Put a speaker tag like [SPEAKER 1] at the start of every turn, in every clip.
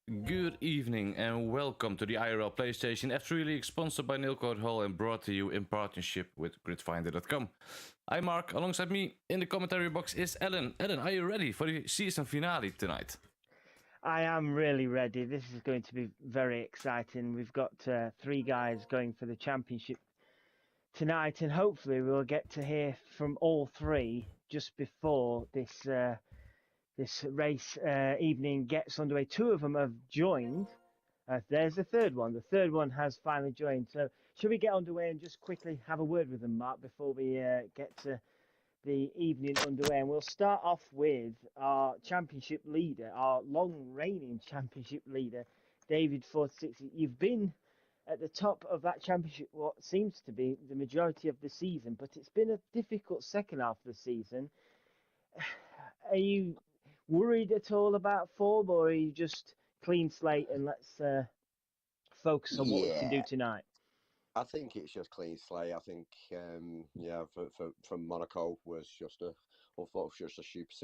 [SPEAKER 1] Good evening and welcome to the IRL PlayStation F3 League, sponsored by Nilcode Hall and brought to you in partnership with gridfinder.com. I'm Mark. Alongside me in the commentary box is Ellen. Ellen, are you ready for the season finale tonight?
[SPEAKER 2] I am really ready. This is going to be very exciting. We've got three guys going for the championship tonight, and hopefully we'll get to hear from all three just before this race evening gets underway. Two of them have joined. There's the third one. The third one has finally joined. So should we get underway and just quickly have a word with them, Mark, before we get to the evening underway, and we'll start off with our championship leader, our long reigning championship leader, David 46. You've been at the top of that championship what seems to be the majority of the season, but it's been a difficult second half of the season. Are you worried at all about form, or are you just clean slate and let's focus on what we can do tonight?
[SPEAKER 3] I think it's just clean slate. I think, from Monaco was just a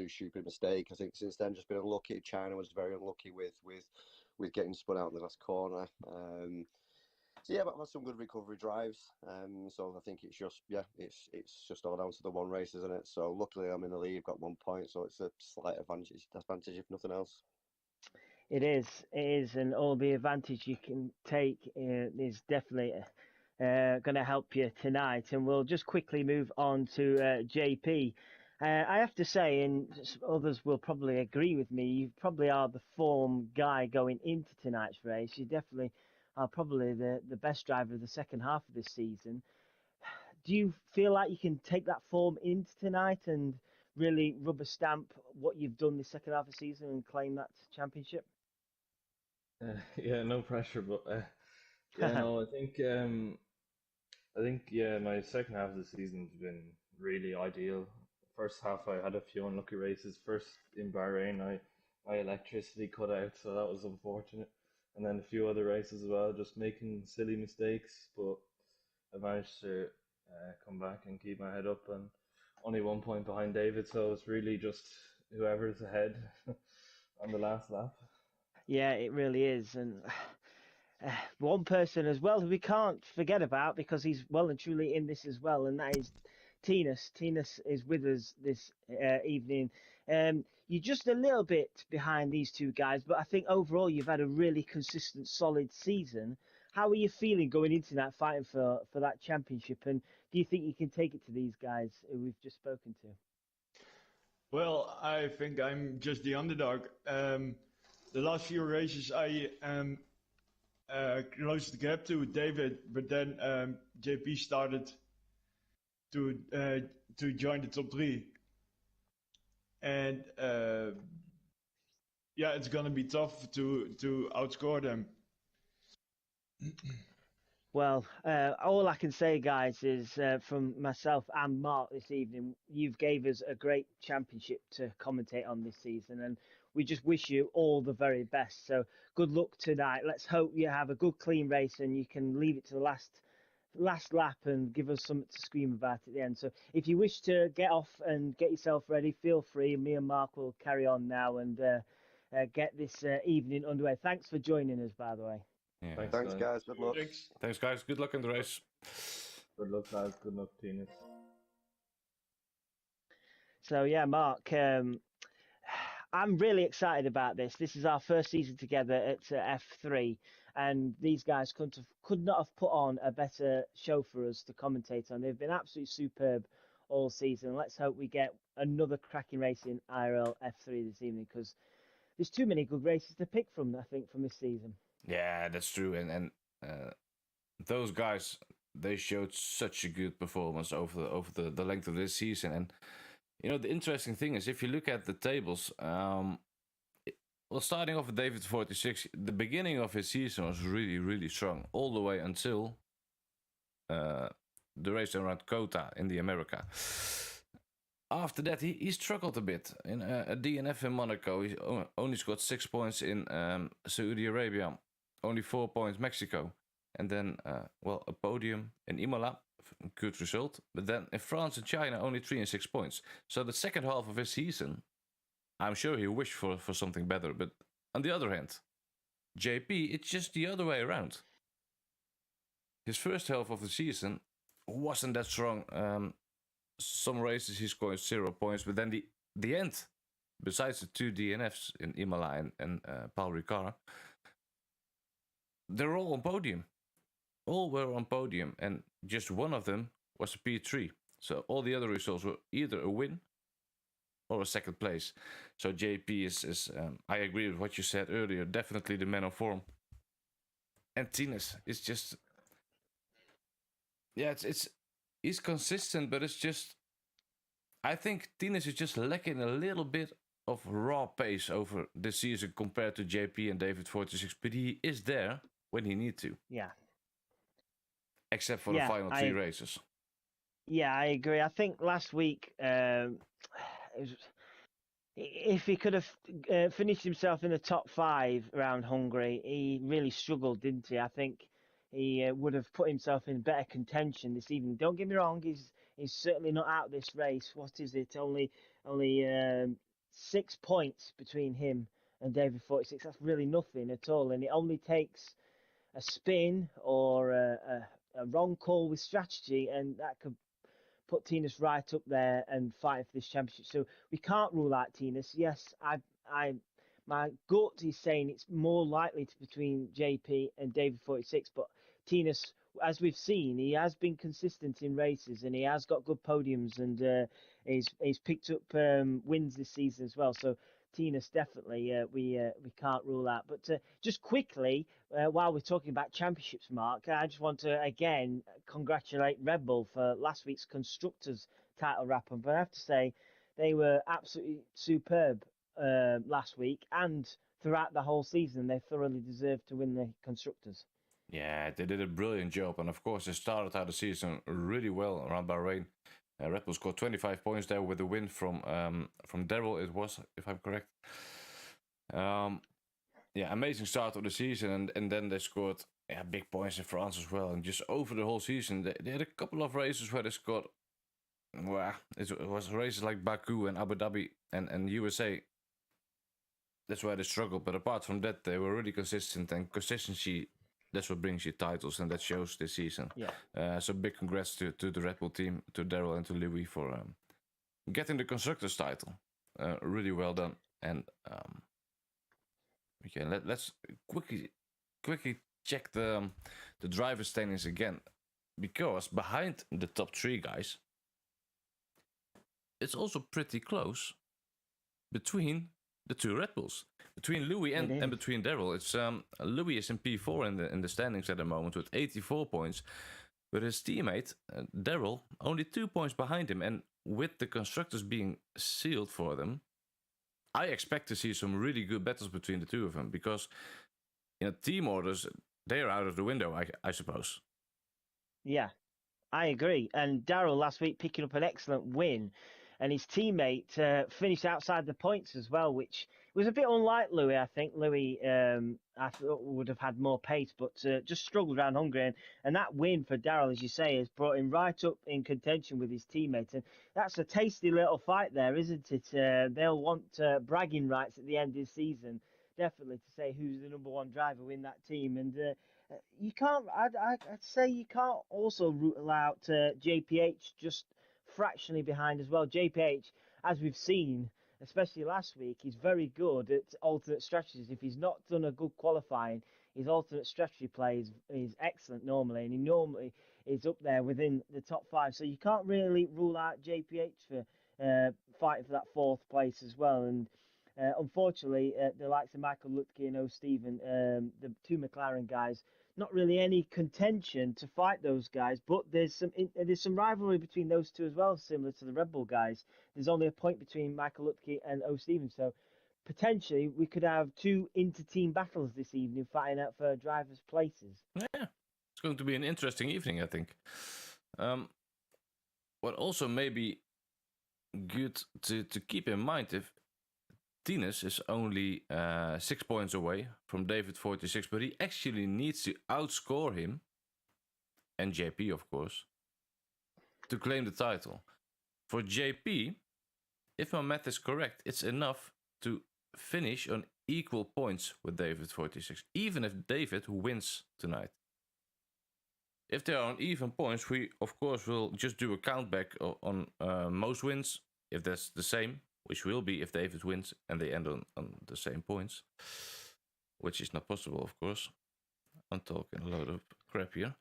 [SPEAKER 3] stupid mistake. I think since then, just been unlucky. China was very unlucky with getting spun out in the last corner. But I've had some good recovery drives. So I think it's just all down to the one race, isn't it? So luckily, I'm in the lead, got 1 point, so it's a slight advantage if nothing else.
[SPEAKER 2] It is, and all the advantage you can take is definitely going to help you tonight. And we'll just quickly move on to JP. I have to say, and others will probably agree with me, you probably are the form guy going into tonight's race. You definitely are probably the best driver of the second half of this season. Do you feel like you can take that form into tonight and really rubber stamp what you've done this second half of the season and claim that championship?
[SPEAKER 4] Yeah, no pressure, but no, I think my second half of the season's been really ideal. First half, I had a few unlucky races. First in Bahrain, my electricity cut out, so that was unfortunate. And then a few other races as well, just making silly mistakes. But I managed to come back and keep my head up, and only 1 point behind David. So it's really just whoever's ahead on the last lap.
[SPEAKER 2] Yeah, it really is. And one person as well who we can't forget about because he's well and truly in this as well, and that is Tinas. Tinas is with us this evening. You're just a little bit behind these two guys, but I think overall you've had a really consistent, solid season. How are you feeling going into that, fighting for that championship? And do you think you can take it to these guys who we've just spoken to?
[SPEAKER 5] Well, I think I'm just the underdog. The last few races, I closed the gap to David, but then JP started to join the top three, and it's gonna be tough to outscore them.
[SPEAKER 2] Well, all I can say, guys, is from myself and Mark this evening, you've gave us a great championship to commentate on this season, and we just wish you all the very best. So good luck tonight. Let's hope you have a good, clean race, and you can leave it to the last lap and give us something to scream about at the end. So if you wish to get off and get yourself ready, feel free. Me and Mark will carry on now and get this evening underway. Thanks for joining us, by the way.
[SPEAKER 1] Yeah.
[SPEAKER 3] Thanks, guys. Good luck.
[SPEAKER 1] Thanks, guys. Good luck in the race.
[SPEAKER 4] Good luck, guys. Good luck, Tinas.
[SPEAKER 2] So yeah, Mark, I'm really excited about this. This is our first season together at F3, and these guys could not have put on a better show for us to commentate on. They've been absolutely superb all season. Let's hope we get another cracking race in IRL F3 this evening, because there's too many good races to pick from, I think, from this season.
[SPEAKER 1] Yeah, that's true. And those guys, they showed such a good performance over the length of this season. And the interesting thing is, if you look at the tables, starting off with David 46, the beginning of his season was really, really strong, all the way until the race around Kota in the America. After that, he struggled a bit. In a DNF in Monaco, he only scored 6 points in Saudi Arabia, only 4 points Mexico, and then a podium in Imola, good result. But then in France and China, only 3 and 6 points. So the second half of his season, I'm sure he wished for something better. But on the other hand, JP, it's just the other way around. His first half of the season wasn't that strong. Some races he scored 0 points, but then the end, besides the 2 DNFs in Imola and Paul Ricard, they're all on podium. All were on podium, and just one of them was a P3. So all the other results were either a win or a second place. So JP is I agree with what you said earlier, definitely the man of form. And Tines is just, yeah, it's he's consistent, but it's just, I think Tines is just lacking a little bit of raw pace over the season compared to JP and David 46, but he is there when he need to.
[SPEAKER 2] Yeah.
[SPEAKER 1] Except for the final 3 races.
[SPEAKER 2] Yeah, I agree. I think last week, if he could have finished himself in the top 5 around Hungary, he really struggled, didn't he? I think he would have put himself in better contention this evening. Don't get me wrong, he's certainly not out of this race. What is it? Only 6 points between him and David 46. That's really nothing at all, and it only takes a spin or a wrong call with strategy, and that could put Tines right up there and fighting for this championship. So we can't rule out Tines. Yes, my gut is saying it's more likely to between JP and David 46, but Tines, as we've seen, he has been consistent in races and he has got good podiums, and he's picked up wins this season as well. So Tines definitely we can't rule out. But just quickly, while we're talking about championships, Mark, I just want to again congratulate Red Bull for last week's constructors title wrap-up. But I have to say they were absolutely superb last week, and throughout the whole season they thoroughly deserved to win the constructors.
[SPEAKER 1] Yeah, they did a brilliant job, and of course they started out the season really well around Bahrain. Red Bull scored 25 points there with a win from Daryl, it was, if I'm correct. Yeah, amazing start of the season, and then they scored big points in France as well. And just over the whole season, they had a couple of races where they scored. Well, it was races like Baku and Abu Dhabi and USA. That's where they struggled, but apart from that, they were really consistent, and consistency, that's what brings you titles, and that shows this season.
[SPEAKER 2] Yeah.
[SPEAKER 1] So big congrats to the Red Bull team, to Daryl and to Louis for getting the constructors title. Really well done. And okay, let's quickly check the driver standings again, because behind the top 3 guys, it's also pretty close between the 2 Red Bulls, between Louis and between Daryl. It's Louis is in P4 in the standings at the moment with 84 points, but his teammate Daryl only 2 points behind him. And with the constructors being sealed for them, I expect to see some really good battles between the 2 of them, because team orders, they are out of the window, I suppose.
[SPEAKER 2] Yeah, I agree. And Daryl last week picking up an excellent win, and his teammate finished outside the points as well, which was a bit unlike Louis. I think Louis I thought would have had more pace, but just struggled around Hungary. And that win for Daryl, as you say, has brought him right up in contention with his teammate. And that's a tasty little fight there, isn't it? They'll want bragging rights at the end of the season, definitely, to say who's the number 1 driver in that team. And you can't, I'd say you can't also rule out JPH just fractionally behind as well. JPH, as we've seen, especially last week, he's very good at alternate strategies. If he's not done a good qualifying, his alternate strategy play is excellent normally, and he normally is up there within the top 5. So you can't really rule out JPH for fighting for that 4th place as well. And unfortunately, the likes of Michael Lutke and O'Stephen, the 2 McLaren guys, not really any contention to fight those guys, but there's some rivalry between those 2 as well, similar to the Red Bull guys. There's only a point between Michael Lutke and O'Stephen, so potentially we could have 2 inter-team battles this evening fighting out for drivers' places.
[SPEAKER 1] Yeah, it's going to be an interesting evening, I think. What also may be good to keep in mind, if Tines is only 6 points away from David 46, but he actually needs to outscore him, and JP, of course, to claim the title. For JP, if my math is correct, it's enough to finish on equal points with David 46, even if David wins tonight. If they are on even points, we of course will just do a count back on most wins, if that's the same, which will be if David wins and they end on the same points, which is not possible, of course. I'm talking a load of crap here.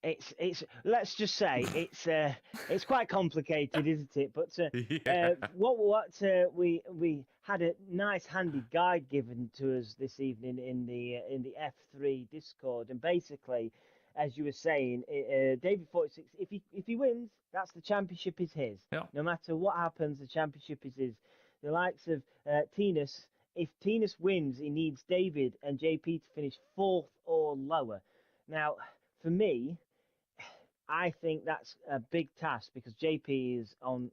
[SPEAKER 2] It's let's just say it's quite complicated, isn't it? But
[SPEAKER 1] Yeah.
[SPEAKER 2] we had a nice handy guide given to us this evening in the F3 Discord, and basically, as you were saying, David 46, if he wins, that's the championship is his.
[SPEAKER 1] Yeah.
[SPEAKER 2] No matter what happens, the championship is his. The likes of Tinas, if Tinas wins, he needs David and JP to finish 4th or lower. Now, for me, I think that's a big task because JP is on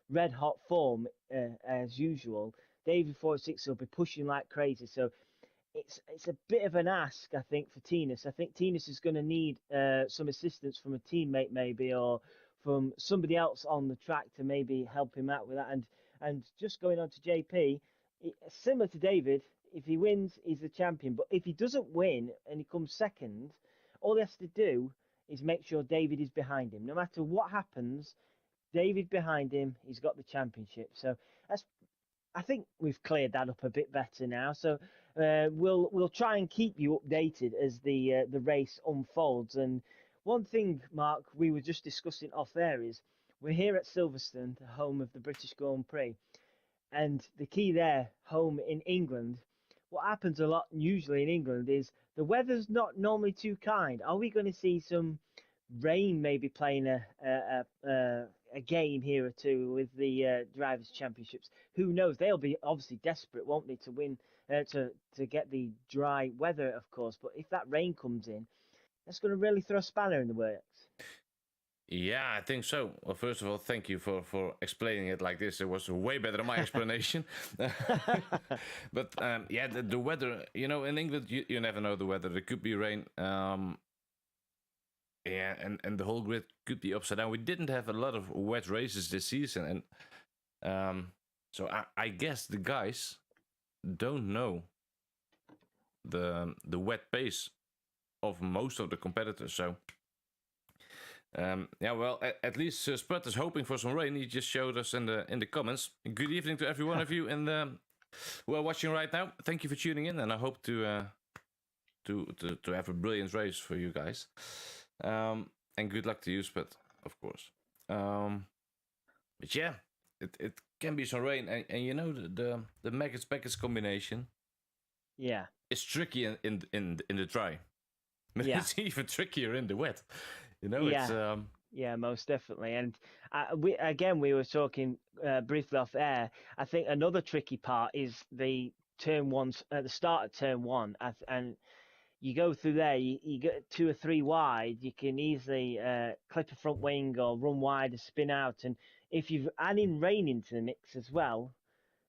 [SPEAKER 2] red hot form as usual. David 46 will be pushing like crazy, so it's a bit of an ask, I think, for Tinas. I think Tinas is going to need some assistance from a teammate maybe, or from somebody else on the track to maybe help him out with that. And just going on to JP, similar to David, if he wins, he's the champion. But if he doesn't win and he comes second, all he has to do is make sure David is behind him. No matter what happens, David behind him, he's got the championship. So I think we've cleared that up a bit better now. So we'll try and keep you updated as the race unfolds. And one thing, Mark, we were just discussing off there is we're here at Silverstone, the home of the British Grand Prix, and the key there, home in England. What happens a lot usually in England is the weather's not normally too kind. Are we going to see some rain maybe playing a game here or two with the drivers' championships? Who knows? They'll be obviously desperate, won't they, to win to get the dry weather, of course. But if that rain comes in, that's going to really throw a spanner in the works.
[SPEAKER 1] Yeah, I think so. Well, first of all, thank you for explaining it like this. It was way better than my explanation. But yeah, the weather, in England, you never know the weather. There could be rain. Yeah, and the whole grid could be upside down. We didn't have a lot of wet races this season. And so I guess the guys don't know the wet pace of most of the competitors. So yeah, well, at least Spud is hoping for some rain. He just showed us in the comments. Good evening to every one of you who are watching right now. Thank you for tuning in, and I hope to have a brilliant race for you guys. And good luck to you, Spud, of course. But yeah, it can be some rain, and the Maggots Packets combination.
[SPEAKER 2] Yeah,
[SPEAKER 1] it's tricky in the dry.
[SPEAKER 2] Yeah.
[SPEAKER 1] It's even trickier in the wet.
[SPEAKER 2] Yeah.
[SPEAKER 1] It's
[SPEAKER 2] Yeah, most definitely. And we were talking briefly off air. I think another tricky part is the turn one at the start of turn one, and you go through there. You get 2 or 3 wide. You can easily clip a front wing or run wide and spin out. And if you've adding rain into the mix as well,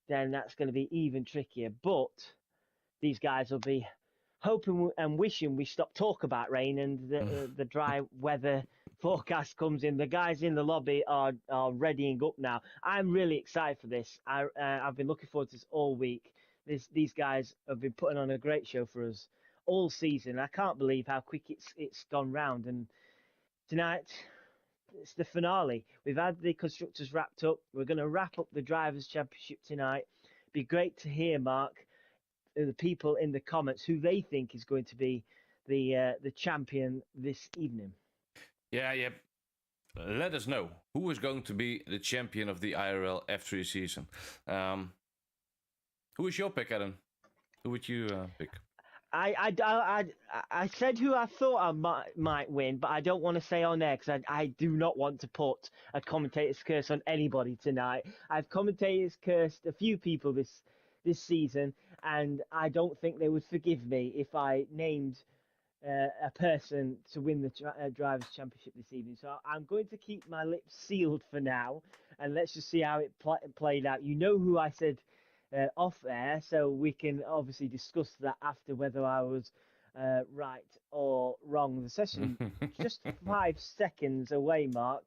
[SPEAKER 2] then that's going to be even trickier. But these guys will be hoping and wishing we stop talk about rain and the dry weather forecast comes in. The guys in the lobby are readying up now. I'm really excited for this. I've been looking forward to this all week. These guys have been putting on a great show for us all season. I can't believe how quick it's gone round. And tonight, it's the finale. We've had the constructors wrapped up. We're going to wrap up the Drivers' Championship tonight. Be great to hear, Mark, the people in the comments who they think is going to be the champion this evening.
[SPEAKER 1] Yeah. Let us know who is going to be the champion of the IRL F3 season. Who is your pick, Adam? Who would you pick?
[SPEAKER 2] I said who I thought I might win, but I don't want to say on air because I do not want to put a commentator's curse on anybody tonight. I've commentator's cursed a few people this season, and I don't think they would forgive me if I named a person to win the Drivers' Championship this evening. So I'm going to keep my lips sealed for now, and let's just see how it played out. You know who I said off air, so we can obviously discuss that after whether I was right or wrong. The session just 5 seconds away, Mark.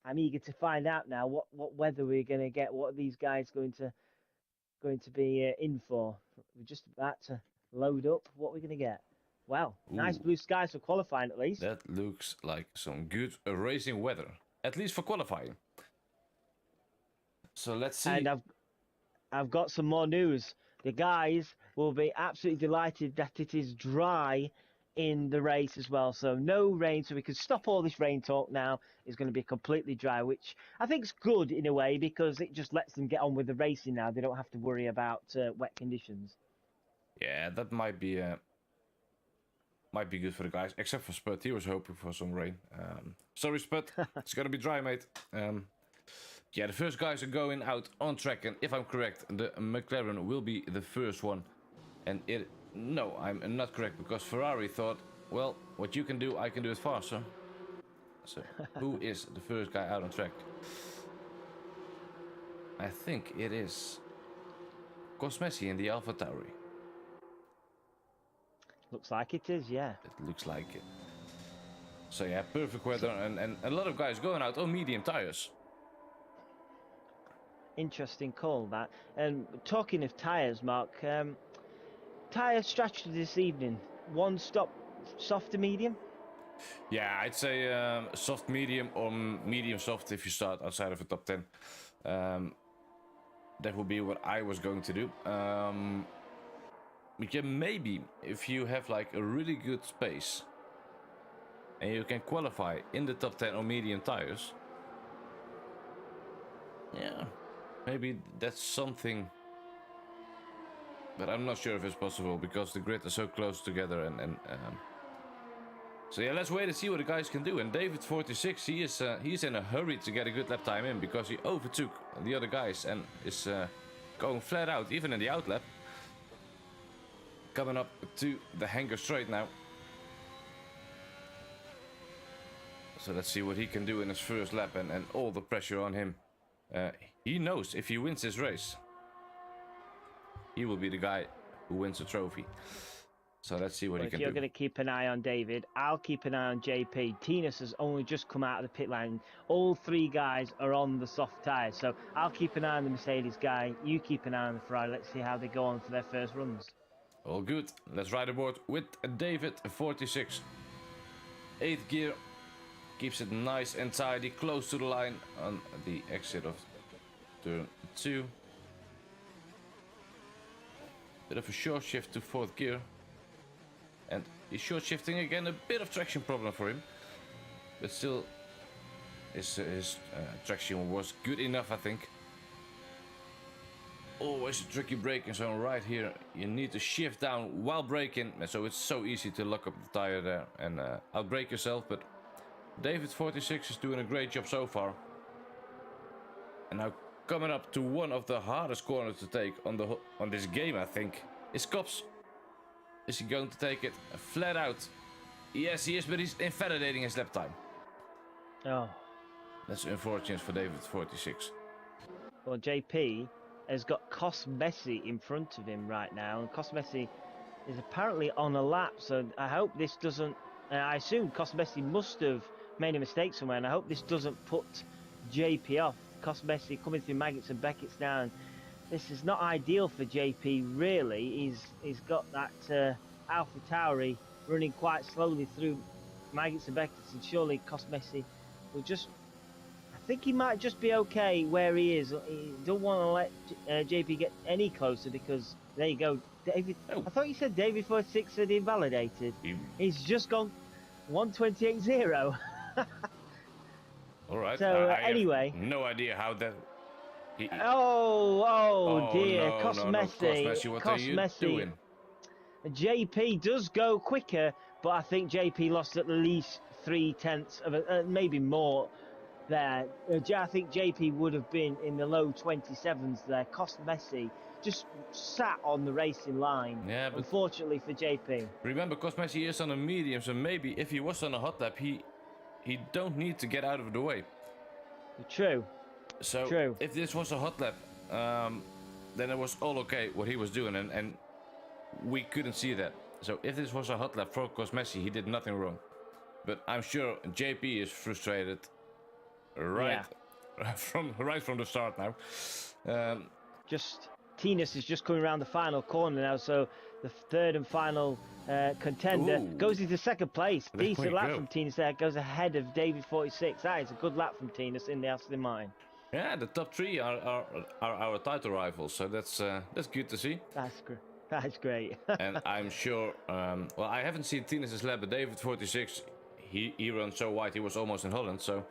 [SPEAKER 2] I'm eager to find out now what weather we're going to get. What are these guys going to be in for? We're just about to load up. What we're going to get? Wow, nice
[SPEAKER 1] Ooh.
[SPEAKER 2] blue skies for qualifying at least.
[SPEAKER 1] That looks like some good racing weather, at least for qualifying. So let's see.
[SPEAKER 2] And I've got some more news. The guys will be absolutely delighted that it is dry in the race as well. So no rain, so we can stop all this rain talk now. It's going to be completely dry, which I think is good in a way because it just lets them get on with the racing now. They don't have to worry about wet conditions.
[SPEAKER 1] Yeah, that might be good for the guys, except for Spud. He was hoping for some rain. Sorry, Spud. It's gonna be dry, mate. Yeah, the first guys are going out on track, and if I'm correct, the McLaren will be the first one. And no, I'm not correct, because Ferrari thought, well, what you can do, I can do it faster. So, who is the first guy out on track? I think it is Cosmesi in the AlphaTauri.
[SPEAKER 2] Looks like it is, yeah.
[SPEAKER 1] It looks like it. So yeah, perfect weather, and a lot of guys going out on medium tires.
[SPEAKER 2] Interesting call, that. And talking of tyres, Mark, tyre strategy this evening. One stop, soft to medium?
[SPEAKER 1] Yeah, I'd say soft medium or medium soft if you start outside of the top 10. That would be what I was going to do. You can maybe, if you have like a really good space and you can qualify in the top 10 on medium tires, yeah, maybe that's something. But I'm not sure if it's possible because the grid is so close together, and so yeah, let's wait and see what the guys can do. And David 46, he's in a hurry to get a good lap time in because he overtook the other guys and is going flat out even in the outlap. Coming up to the hangar straight now. So let's see what he can do in his first lap, and all the pressure on him. He knows if he wins this race, he will be the guy who wins the trophy. So let's see what he can do.
[SPEAKER 2] If you're going to keep an eye on David, I'll keep an eye on JP. Tinas has only just come out of the pit lane. All three guys are on the soft tyres. So I'll keep an eye on the Mercedes guy. You keep an eye on the Ferrari. Let's see how they go on for their first runs.
[SPEAKER 1] All good. Let's ride aboard with David 46. 8th gear. Keeps it nice and tidy, close to the line on the exit of turn 2. Bit of a short shift to 4th gear. And he's short shifting again, a bit of traction problem for him. But still, his traction was good enough, I think. Always a tricky braking zone right here. You need to shift down while braking. So it's so easy to lock up the tire there and outbrake yourself. But David 46 is doing a great job so far. And now coming up to one of the hardest corners to take on this game, I think, is Cops. Is he going to take it flat out? Yes, he is, but he's invalidating his lap time.
[SPEAKER 2] Oh.
[SPEAKER 1] That's unfortunate for David 46.
[SPEAKER 2] Well, JP has got Cosmesi in front of him right now, and Cosmesi is apparently on a lap, so I hope this doesn't... I assume Cosmesi must have made a mistake somewhere, and I hope this doesn't put JP off. Cosmesi coming through Maggots and Beckett's now, and this is not ideal for JP, really. He's got that AlphaTauri running quite slowly through Maggots and Beckett's, and surely Cosmesi will just... I think he might just be okay where he is. He don't want to let JP get any closer because there you go. David,
[SPEAKER 1] Oh.
[SPEAKER 2] I thought you said David 46 had invalidated. He's just gone 128.0.
[SPEAKER 1] All right.
[SPEAKER 2] So
[SPEAKER 1] I
[SPEAKER 2] anyway,
[SPEAKER 1] have no idea how that.
[SPEAKER 2] oh dear,
[SPEAKER 1] no,
[SPEAKER 2] Cosmesi,
[SPEAKER 1] no, Cosmesi, what are you doing?
[SPEAKER 2] JP does go quicker, but I think JP lost at least 3/10 of maybe more. There, I think JP would have been in the low 27s there. Cosmesi just sat on the racing line.
[SPEAKER 1] Yeah, but
[SPEAKER 2] unfortunately for JP.
[SPEAKER 1] Remember, Cosmesi is on a medium, so maybe if he was on a hot lap, he don't need to get out of the way.
[SPEAKER 2] True.
[SPEAKER 1] So
[SPEAKER 2] True.
[SPEAKER 1] If this was a hot lap, then it was all okay what he was doing, and we couldn't see that. So if this was a hot lap for Cosmesi, he did nothing wrong. But I'm sure JP is frustrated. right from the start now.
[SPEAKER 2] Tinas is just coming around the final corner now, so the third and final contender
[SPEAKER 1] Ooh.
[SPEAKER 2] goes into second place.
[SPEAKER 1] There
[SPEAKER 2] Decent
[SPEAKER 1] we
[SPEAKER 2] lap
[SPEAKER 1] go.
[SPEAKER 2] from Tinas there, goes ahead of David 46. That is a good lap from Tinas in the Aston Martin.
[SPEAKER 1] Yeah, the top three are our title rivals, so that's good to see.
[SPEAKER 2] That's great.
[SPEAKER 1] And I'm sure. Well, I haven't seen Tinas' lap, but David 46, he runs so wide, he was almost in Holland, so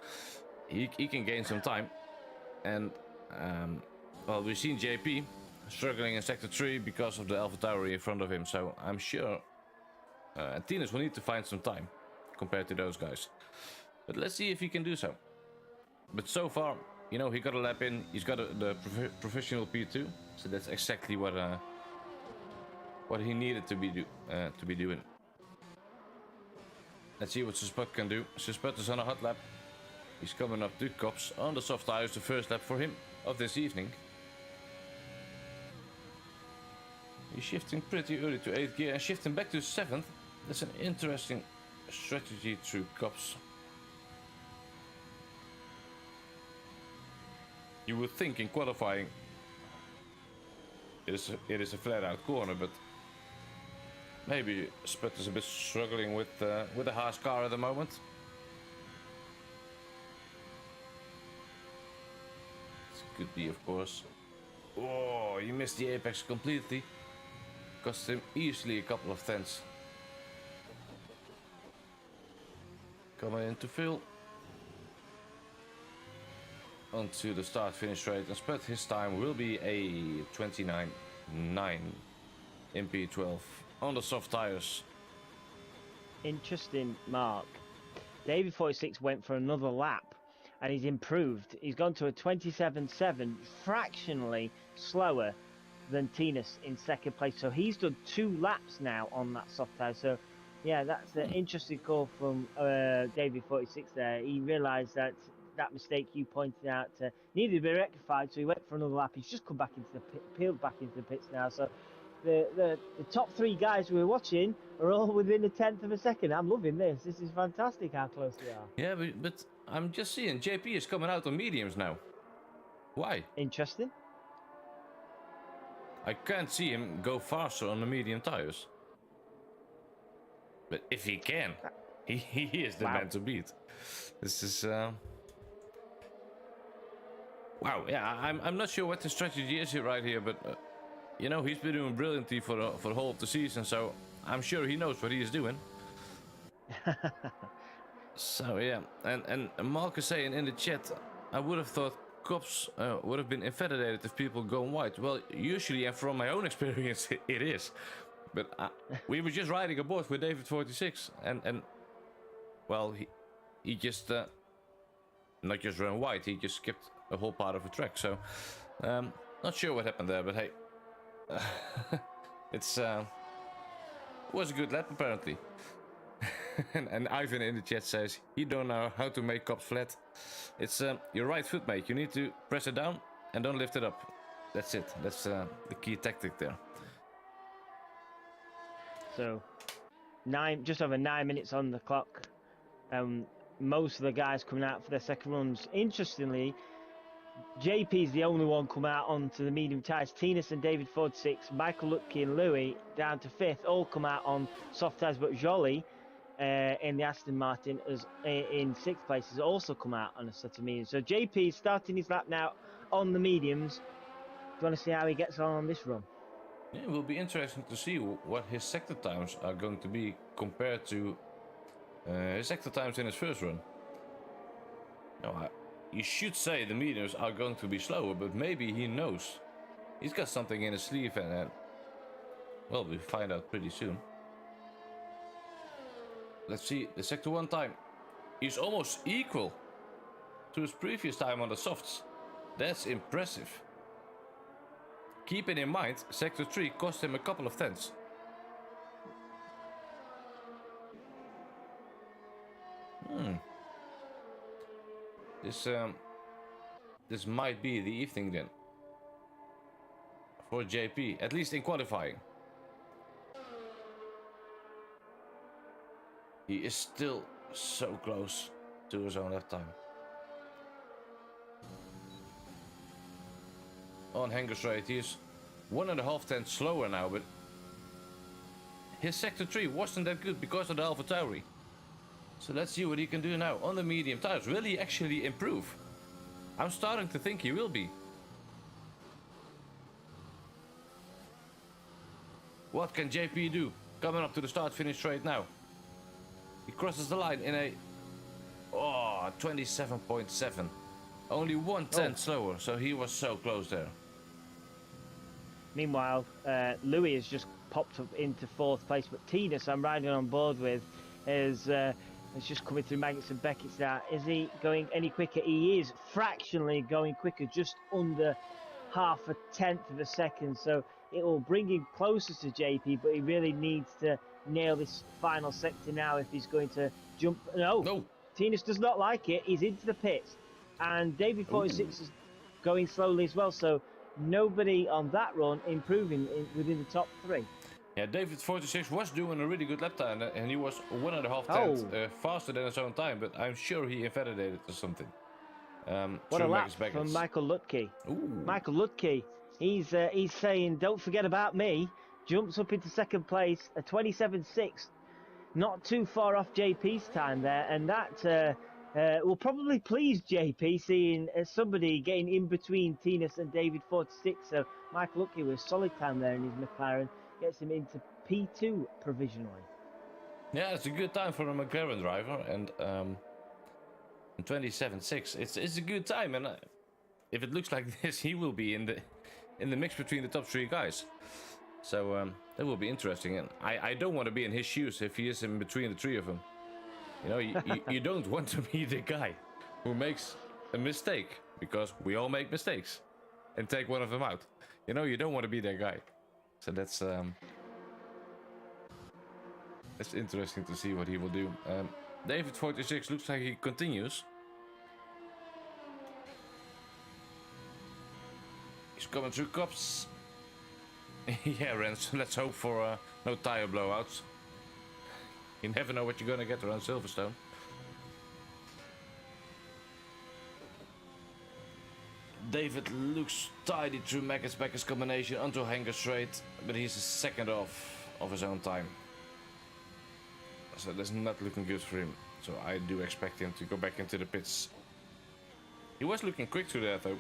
[SPEAKER 1] he can gain some time. And well, we've seen JP struggling in sector 3 because of the AlphaTauri in front of him, so I'm sure Tinas will need to find some time compared to those guys. But let's see if he can do so. But so far, you know, he got a lap in, he's got the professional P2, so that's exactly what he needed to be doing. Let's see what Suspot can do. Suspot is on a hot lap. He's coming up to Kops on the soft tires, the first lap for him of this evening. He's shifting pretty early to 8th gear and shifting back to 7th. That's an interesting strategy through Kops. You would think in qualifying it is a flat out corner, but maybe Sput is a bit struggling with the Haas car at the moment. This could be, of course. Oh, he missed the apex completely. Cost him easily a couple of tenths. Coming into Phil. Onto the start-finish straight, and Spud, his time will be a 29.9 in P12 on the soft tires.
[SPEAKER 2] Interesting, Mark. David 46 went for another lap and he's improved. He's gone to a 27.7, fractionally slower than Tinas in second place. So he's done 2 laps now on that soft tire. So yeah, that's an interesting call from David 46 there. He realised that mistake you pointed out needed to be rectified, so he went for another lap. He's just come back into the peeled back into the pits now. So the top 3 guys we were watching are all within a tenth of a second. I'm loving this. This is fantastic how close they are.
[SPEAKER 1] Yeah, but I'm just seeing JP is coming out on mediums now. Why?
[SPEAKER 2] Interesting.
[SPEAKER 1] I can't see him go faster on the medium tires. But if he can, he is the man to beat. This is wow. Yeah, I'm not sure what the strategy is right here, but you know, he's been doing brilliantly for the whole of the season, so I'm sure he knows what he is doing. So yeah, and Mark is saying in the chat, I would have thought cops would have been invalidated if people go wide. Well, usually, and from my own experience, it is. But we were just riding aboard with David 46, and well, he just not just ran wide, he just skipped a whole part of the track. So not sure what happened there, but hey, it's was a good lap apparently. and Ivan in the chat says he don't know how to make cops flat. It's your right foot, mate. You need to press it down and don't lift it up. That's it. That's the key tactic there.
[SPEAKER 2] So just over 9 minutes on the clock. Most of the guys coming out for their second runs. Interestingly, JP's the only one come out onto the medium tyres. Tinas and David 46, Michael Lutke and Louis down to 5th, all come out on soft tyres, but Jolie in the Aston Martin in 6th place has also come out on a set of mediums. So JP is starting his lap now on the mediums. Do you want to see how he gets on this run?
[SPEAKER 1] Yeah, it will be interesting to see what his sector times are going to be compared to his sector times in his first run. Now, you should say the mediums are going to be slower, but maybe he knows. He's got something in his sleeve, and well, we'll find out pretty soon. Let's see the sector 1 time. He's almost equal to his previous time on the softs. That's impressive. Keeping in mind, sector 3 cost him a couple of tenths. This might be the evening then for JP, at least in qualifying. He is still so close to his own lap time. on Hanger Straight. He's 1.5 tenths slower now, but his sector 3 wasn't that good because of the AlphaTauri. So let's see what he can do now on the medium tires. Will he actually improve? I'm starting to think he will be. What can JP do? Coming up to the start-finish straight now. He crosses the line in a 27.7. Only 1 tenth slower, so he was so close there.
[SPEAKER 2] Meanwhile, Louis has just popped up into 4th place, but Tinas, I'm riding on board with, is just coming through Maggots and Beckett's now. Is he going any quicker? He is fractionally going quicker, just under 0.5 tenth of a second, so it will bring him closer to JP, but he really needs to nail this final sector now if he's going to jump. No. Tinas does not like it. He's into the pits, and David 46 is going slowly as well, so nobody on that run improving within the top 3.
[SPEAKER 1] Yeah, David 46 was doing a really good lap time, and he was 1.5 tenths faster than his own time, but I'm sure he invalidated or something.
[SPEAKER 2] What a lap from Michael Lutke. Michael Lutke, he's saying, don't forget about me. Jumps up into 2nd place, a 27.6. Not too far off JP's time there, and that will probably please JP, seeing somebody getting in between Tinas and David 46. So Michael Lutke with a solid time there in his McLaren, gets him into P2 provisionally.
[SPEAKER 1] Yeah, it's a good time for a McLaren driver, and 27.6. It's a good time, and if it looks like this, he will be in the mix between the top 3 guys. So that will be interesting, and I don't want to be in his shoes if he is in between the 3 of them. You know, you don't want to be the guy who makes a mistake, because we all make mistakes, and take one of them out. You know, you don't want to be that guy. So that's interesting to see what he will do. David 46 looks like he continues. He's coming through cups. Yeah, Rens, let's hope for no tire blowouts. You never know what you're gonna get around Silverstone. David looks tidy through Beckett's combination onto Hanger Straight, but he's a second off of his own time. So that's not looking good for him. So I do expect him to go back into the pits. He was looking quick through there though,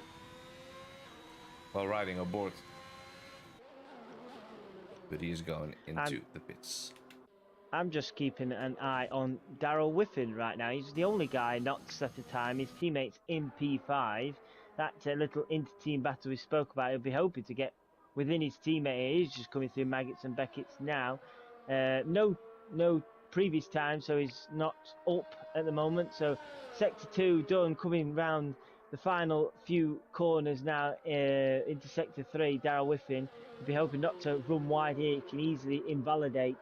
[SPEAKER 1] while riding aboard. But he is going into the pits.
[SPEAKER 2] I'm just keeping an eye on Darrell Whiffen right now. He's the only guy not to set a time. His teammate's in P5. That little inter-team battle we spoke about, he'll be hoping to get within his teammate. He's just coming through Maggots and Beckett's now. No previous time, so he's not up at the moment. So sector 2 done, coming round the final few corners now into sector 3. Darrell Whiffen will be hoping not to run wide here. He can easily invalidate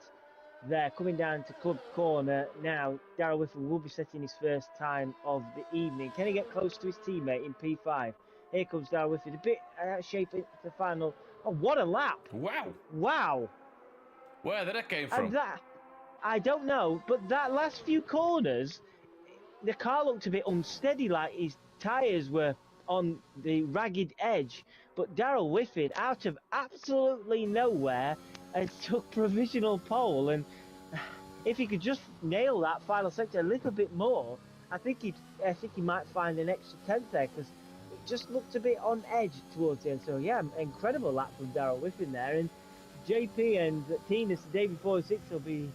[SPEAKER 2] there. Coming down to club corner now, Darrell Whiffen will be setting his first time of the evening. Can he get close to his teammate in P5? Here comes Darrell Whiffen, a bit out of shape into the final. Oh, what a lap! Wow!
[SPEAKER 1] Where did that came from?
[SPEAKER 2] And that, I don't know, but that last few corners, the car looked a bit unsteady, like his tyres were on the ragged edge. But Darrell Whiffen, out of absolutely nowhere, and took provisional pole. And if he could just nail that final sector a little bit more, I think he might find an extra 10th there, because it just looked a bit on edge towards the end. So yeah, incredible lap from Darrell Whiffen there. And JP and Tinas, David 46 will be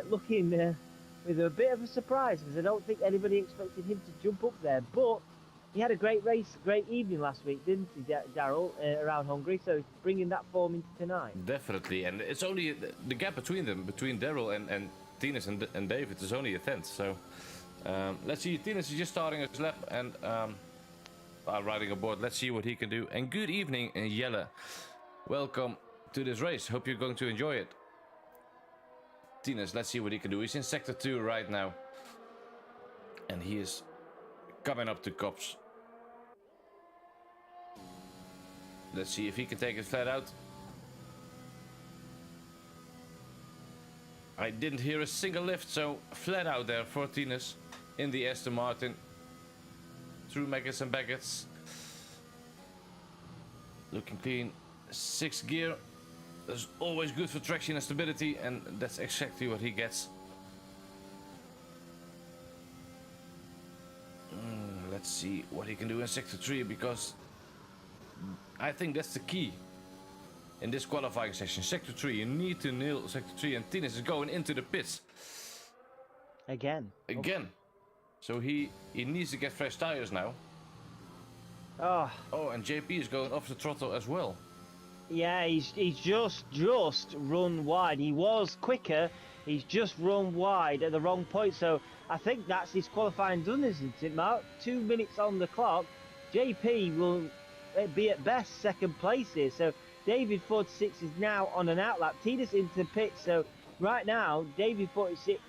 [SPEAKER 2] looking with a bit of a surprise, because I don't think anybody expected him to jump up there. But he had a great race, great evening last week, didn't he, Darrell, around Hungary? So he's bringing that form into tonight.
[SPEAKER 1] Definitely, and it's only the gap between them, between Darrell and Tinas and David, is only a tenth. So let's see. Tinas is just starting his lap and riding aboard. Let's see what he can do. And good evening, Jelle. Welcome to this race. Hope you're going to enjoy it. Tinas, let's see what he can do. He's in sector 2 right now, and he is coming up to cops. Let's see if he can take it flat out. I didn't hear a single lift, so flat out there for Tinas in the Aston Martin through Maggots and Beckett's. looking clean. 6th gear. That's always good for traction and stability, and that's exactly what he gets. Let's see what he can do in Sector 3, because I think that's the key in this qualifying session. Sector 3, you need to nail Sector 3, and Tinas is going into the pits.
[SPEAKER 2] Again.
[SPEAKER 1] Again. So he needs to get fresh tires now.
[SPEAKER 2] Oh.
[SPEAKER 1] Oh, and JP is going off the throttle as well.
[SPEAKER 2] Yeah, he's just run wide. He was quicker. He's just run wide at the wrong point. So I think that's his qualifying done, isn't it, Mark? 2 minutes on the clock. JP will be at best second place here. So David 46 is now on an outlap. Tina's into the pit. So right now, David 46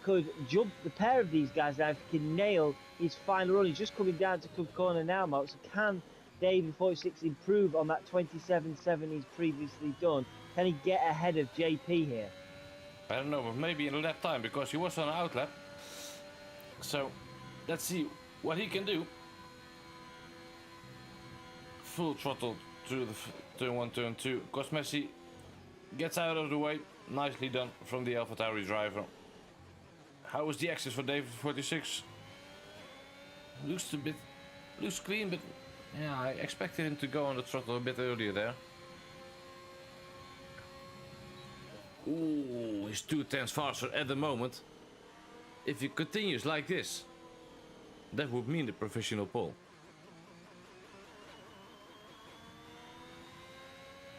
[SPEAKER 2] could jump the pair of these guys now if he can nail his final run. He's just coming down to Club Corner now, Mark. So can David 46 improve on that 27.7 he's previously done? Can he get ahead of JP here?
[SPEAKER 1] I don't know, but maybe in lap time, because he was on an outlap. So let's see what he can do. Full throttle through the turn 1, turn 2. Cosmesi gets out of the way. Nicely done from the AlphaTauri driver. How was the access for David 46? Looks clean, but yeah, I expected him to go on the throttle a bit earlier there. Ooh, he's 2/10 faster at the moment. If he continues like this, that would mean the professional pole.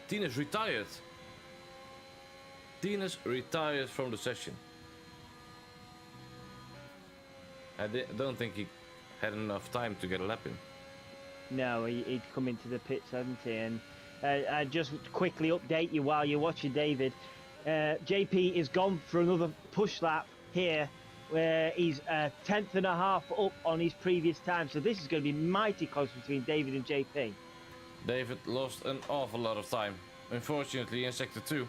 [SPEAKER 1] Tina's retired. Tina's retired from the session. I don't think he had enough time to get a lap in.
[SPEAKER 2] No, he'd come into the pits, hadn't he? And I just quickly update you while you're watching, David. JP is gone for another push lap here, where he's a 10th and a half up on his previous time. So this is going to be mighty close between David and JP.
[SPEAKER 1] David lost an awful lot of time, unfortunately, in Sector 2.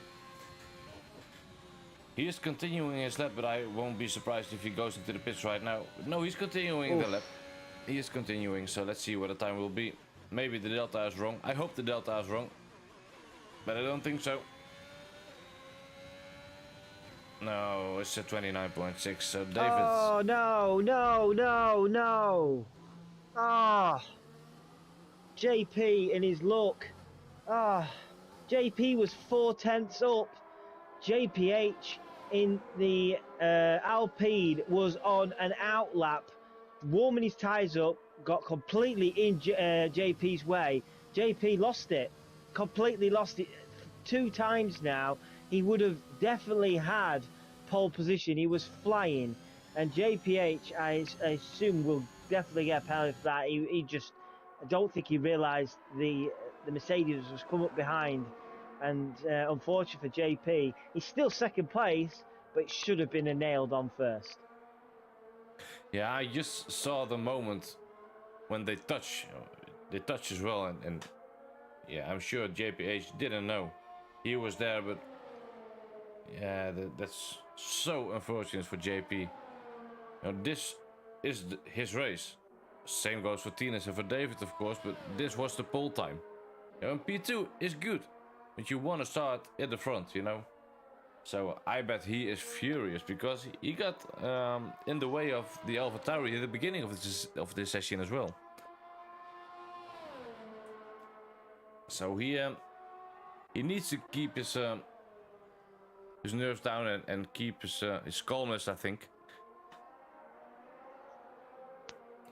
[SPEAKER 1] He is continuing his lap, but I won't be surprised if he goes into the pits right now. No, he's continuing the lap. He is continuing, so let's see what the time will be. Maybe the delta is wrong. I hope the delta is wrong, but I don't think so. No, it's a 29.6, so David...
[SPEAKER 2] Oh, no. Ah. JP and his luck. Ah. JP was 4/10 up. JPH in the Alpine was on an outlap, warming his tyres up, got completely in JP's way. JP lost it, completely lost it 2 times now. He would have definitely had pole position. He was flying, and JPH, I assume, will definitely get a penalty for that. He just, I don't think he realised the Mercedes was come up behind. And unfortunately for JP, he's still second place, but it should have been a nailed on first.
[SPEAKER 1] Yeah, I just saw the moment when they touch. They touch as well, and yeah, I'm sure JPH didn't know he was there, but yeah, that's so unfortunate for JP. Now, this is his race. Same goes for Tinas and for David, of course, but this was the pole time. And P2 is good, but you want to start at the front, you know. So I bet he is furious because he got in the way of the AlphaTauri at the beginning of this session as well. So he needs to keep his nerves down and keep his calmness, I think.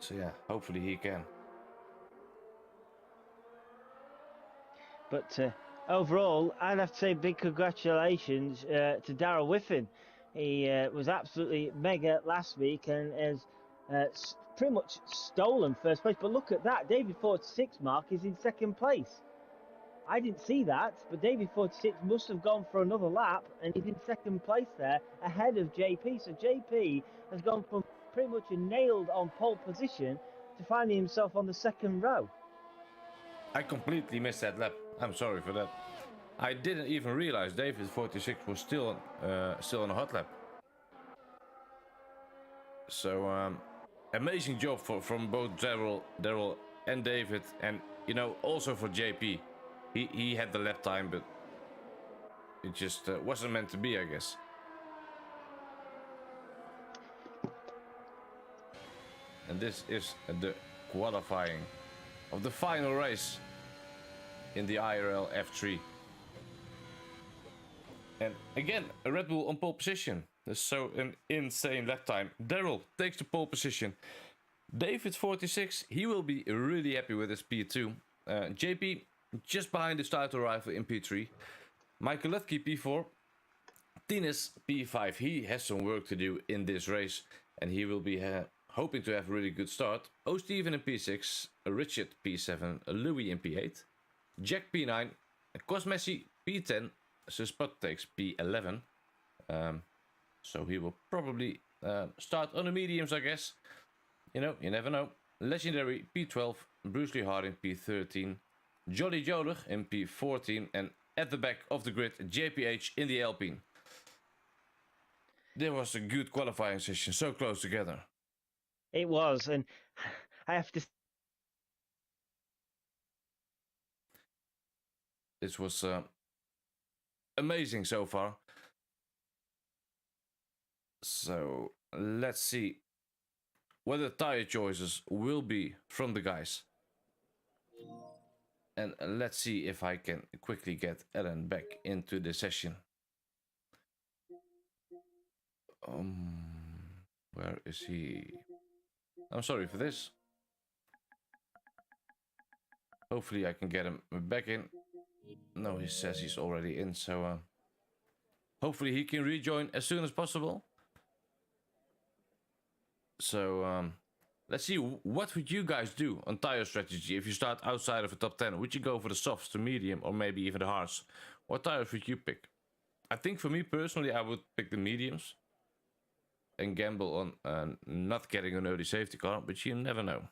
[SPEAKER 1] So yeah, hopefully he can.
[SPEAKER 2] But overall, I'd have to say big congratulations to Darrell Whiffen. He was absolutely mega last week and has pretty much stolen first place. But look at that, David 46 Mark is in second place. I didn't see that, but David 46 must have gone for another lap and he's in second place there ahead of JP. So JP has gone from pretty much a nailed on pole position to finding himself on the second row.
[SPEAKER 1] I completely missed that lap. I'm sorry for that. I didn't even realize David 46 was still on a hot lap. So amazing job from both Darrell and David, and you know, also for JP. He had the lap time, but it just wasn't meant to be, I guess. And this is the qualifying of the final race in the IRL F3. And again, a Red Bull on pole position. That's so an insane lap time. Daryl takes the pole position. David 46, he will be really happy with his P2. JP just behind the starter rifle in P3. Michael Lutke P4. Tines P5. He has some work to do in this race, and he will be hoping to have a really good start. O. Steven in P6, Richard P7, Louis in P8, Jack P9, Cosmessi P10, Suspot takes P11. So he will probably start on the mediums, I guess. You know, you never know. Legendary P12, Bruce Lee Harding P13, Jolly Joder in P14, and at the back of the grid, JPH in the Alpine. There was a good qualifying session, so close together.
[SPEAKER 2] It was, and I have to.
[SPEAKER 1] This was amazing so far. So let's see what the tire choices will be from the guys. And let's see if I can quickly get Ellen back into the session. Where is he? I'm sorry for this. Hopefully I can get him back in. No, he says he's already in, so hopefully he can rejoin as soon as possible. So let's see, what would you guys do on tire strategy if you start outside of the top 10? Would you go for the softs, the medium, or maybe even the hards? What tires would you pick? I think for me personally, I would pick the mediums and gamble on not getting an early safety car, but you never know.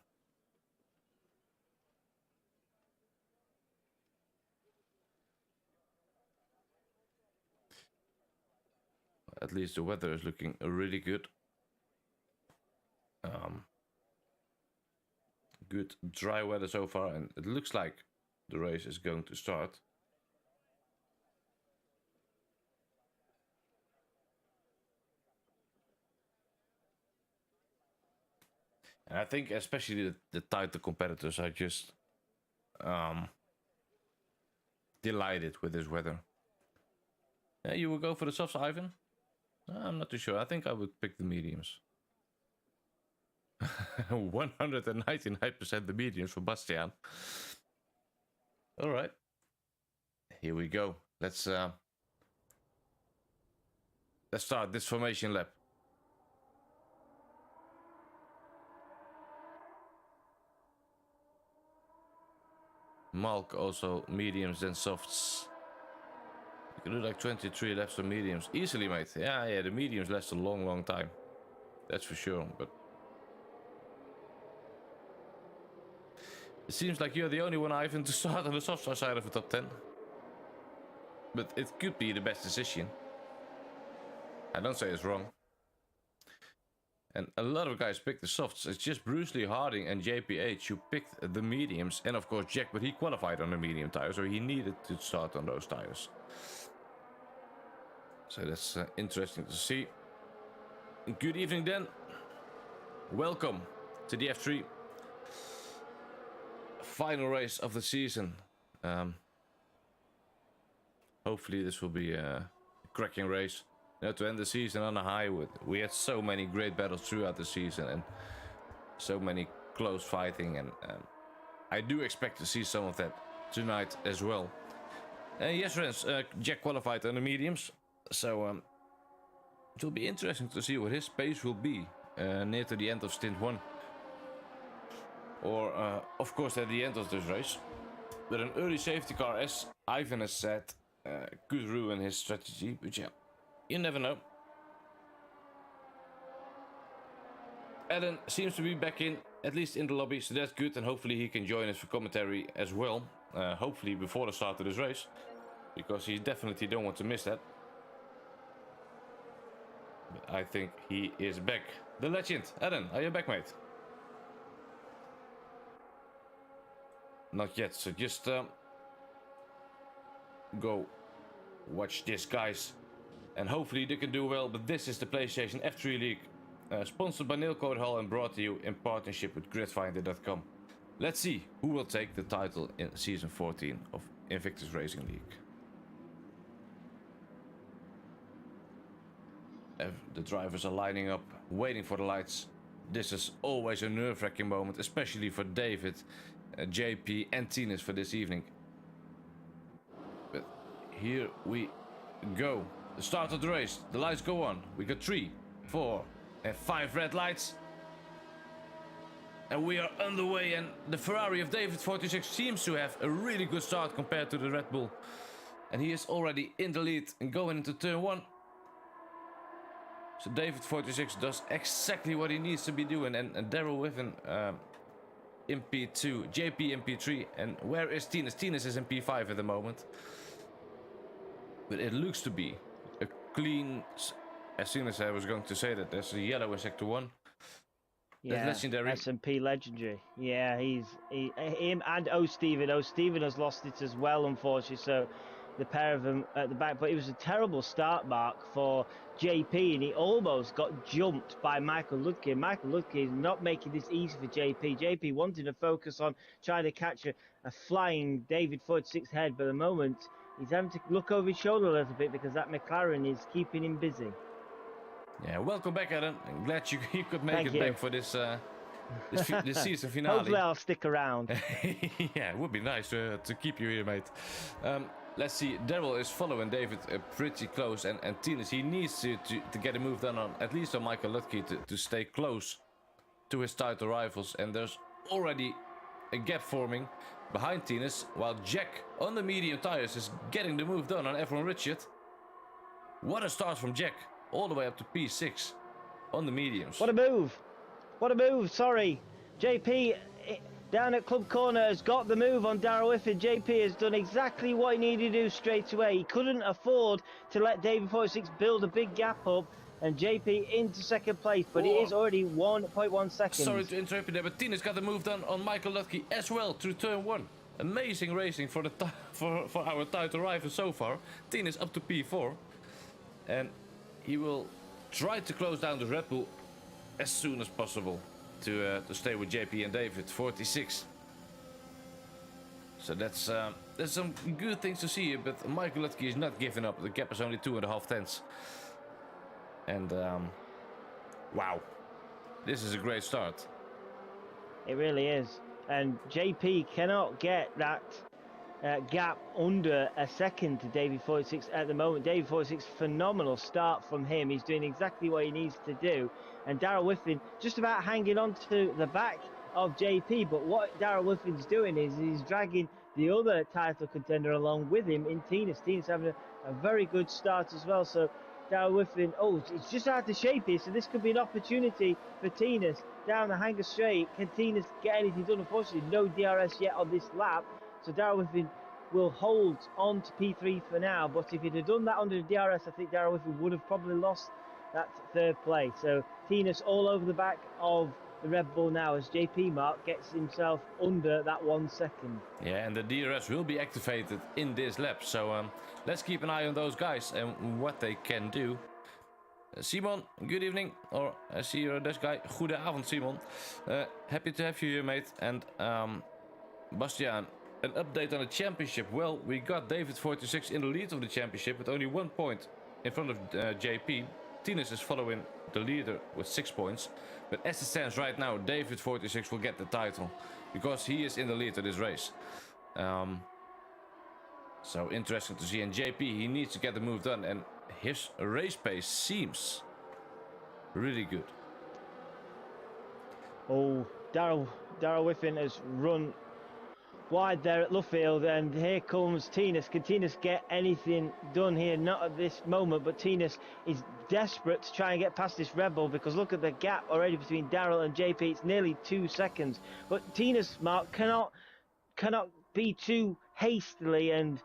[SPEAKER 1] At least the weather is looking really good. Good dry weather so far, and it looks like the race is going to start. And I think especially the tighter competitors are just delighted with this weather. You will go for the softs, Ivan? I'm not too sure. I think I would pick the mediums. 199% the mediums for Bastiaan. All right. Here we go. Let's start this formation lap. Malk also mediums then softs. You can do like 23 laps on mediums easily, mate. Yeah, the mediums last a long time. That's for sure, but it seems like you're the only one, Ivan, to start on the soft side of the top 10. But it could be the best decision. I don't say it's wrong. And a lot of guys picked the softs. It's just Bruce Lee Harding and JPH who picked the mediums. And of course Jack, but he qualified on the medium tires, so he needed to start on those tires. So that's interesting to see. Good evening then. Welcome to the F3. Final race of the season. Hopefully this will be a cracking race. You know, to end the season on a high. We had so many great battles throughout the season and so many close fighting, and I do expect to see some of that tonight as well. Yes, friends, Jack qualified on the mediums, so it will be interesting to see what his pace will be near to the end of stint 1. Or, of course, at the end of this race. But an early safety car, as Ivan has said, could ruin his strategy. But yeah, you never know. Eden seems to be back in, at least in the lobby, so that's good. And hopefully he can join us for commentary as well. Hopefully before the start of this race. Because he definitely don't want to miss that. But I think he is back. The legend. Eden, are you back, mate? Not yet, so just go watch this, guys. And hopefully they can do well. But this is the PlayStation F3 League, sponsored by Neil Code Hall and brought to you in partnership with gridfinder.com. Let's see who will take the title in season 14 of Invictus Racing League. The drivers are lining up, waiting for the lights. This is always a nerve-wracking moment, especially for David, JP and Tinus for this evening. But here we go. The start of the race. The lights go on. We got 3, 4 and 5 red lights. And we are underway, and the Ferrari of David 46 seems to have a really good start compared to the Red Bull. And he is already in the lead and going into turn 1. So David 46 does exactly what he needs to be doing, and Daryl Whiffen in P2, JP in P3, and where is Tinus? Tinus is in P5 at the moment. But it looks to be a clean, as soon as I was going to say that, there's a yellow in Sector 1.
[SPEAKER 2] Yeah,
[SPEAKER 1] legendary.
[SPEAKER 2] S&P legendary. Yeah, him and O'Steven. O'Steven has lost it as well, unfortunately. So the pair of them at the back. But it was a terrible start, Mark, for JP, and he almost got jumped by Michael Ludke. Michael Ludke is not making this easy for JP. JP wanted to focus on trying to catch a flying David 46 head, but at the moment he's having to look over his shoulder a little bit because that McLaren is keeping him busy.
[SPEAKER 1] Yeah, welcome back, Adam. I'm glad you could make
[SPEAKER 2] Thank
[SPEAKER 1] it
[SPEAKER 2] you.
[SPEAKER 1] back for this this season finale.
[SPEAKER 2] Hopefully I'll stick around.
[SPEAKER 1] Yeah, it would be nice to keep you here, mate. Let's see, Daryl is following David pretty close, and Tinus, he needs to get a move done on, at least on Michael Lutke, to stay close to his title rivals. And there's already a gap forming behind Tinus, while Jack on the medium tires is getting the move done on Efron Richard. What a start from Jack, all the way up to P6 on the mediums.
[SPEAKER 2] What a move! What a move, sorry. JP down at Club Corner has got the move on Darrell Whiffen. JP has done exactly what he needed to do straight away. He couldn't afford to let David 46 build a big gap up, and JP into second place, but it is already 1.1 seconds.
[SPEAKER 1] Sorry to interrupt you there, but Tinus got the move done on Michael Lutke as well through turn 1. Amazing racing for our title rival so far. Tinus up to P4, and he will try to close down the Red Bull as soon as possible to stay with JP and David 46. So that's some good things to see here, but Michael Lutke is not giving up. The gap is only 2.5 tenths. And wow, this is a great start.
[SPEAKER 2] It really is. And JP cannot get that gap under a second to David 46 at the moment. David 46, phenomenal start from him. He's doing exactly what he needs to do. And Darrell Whiffen just about hanging on to the back of JP. But what Darrell Whiffen's doing is he's dragging the other title contender along with him in Tinus. Tinus having a very good start as well. So Darrell Whiffen, it's just out of shape here. So this could be an opportunity for Tinus down the hanger straight. Can Tinus get anything done? Unfortunately, no DRS yet on this lap. So Darrell Whiffen will hold on to P3 for now, but if he'd have done that under the DRS, I think Darrell Whiffen would have probably lost that third place. So Tinus all over the back of the Red Bull now as JP Mark gets himself under that 1 second.
[SPEAKER 1] Yeah, and the DRS will be activated in this lap, so let's keep an eye on those guys and what they can do. Simon, good evening, or I see you're this guy. Goedenavond, Simon. Happy to have you here, mate. And Bastiaan, an update on the championship. Well, we got David 46 in the lead of the championship with only 1 point in front of JP. Tinus is following the leader with 6 points. But as it stands right now, David 46 will get the title because he is in the lead of this race. So interesting to see. And JP, he needs to get the move done, and his race pace seems really good.
[SPEAKER 2] Oh, Darrell Whiffen has run wide there at Luffield, and here comes Tinus. Can Tinus get anything done here? Not at this moment, but Tinus is desperate to try and get past this Red Bull, because look at the gap already between Darrell and JP. It's nearly 2 seconds. But Tinus, Mark, cannot be too hastily and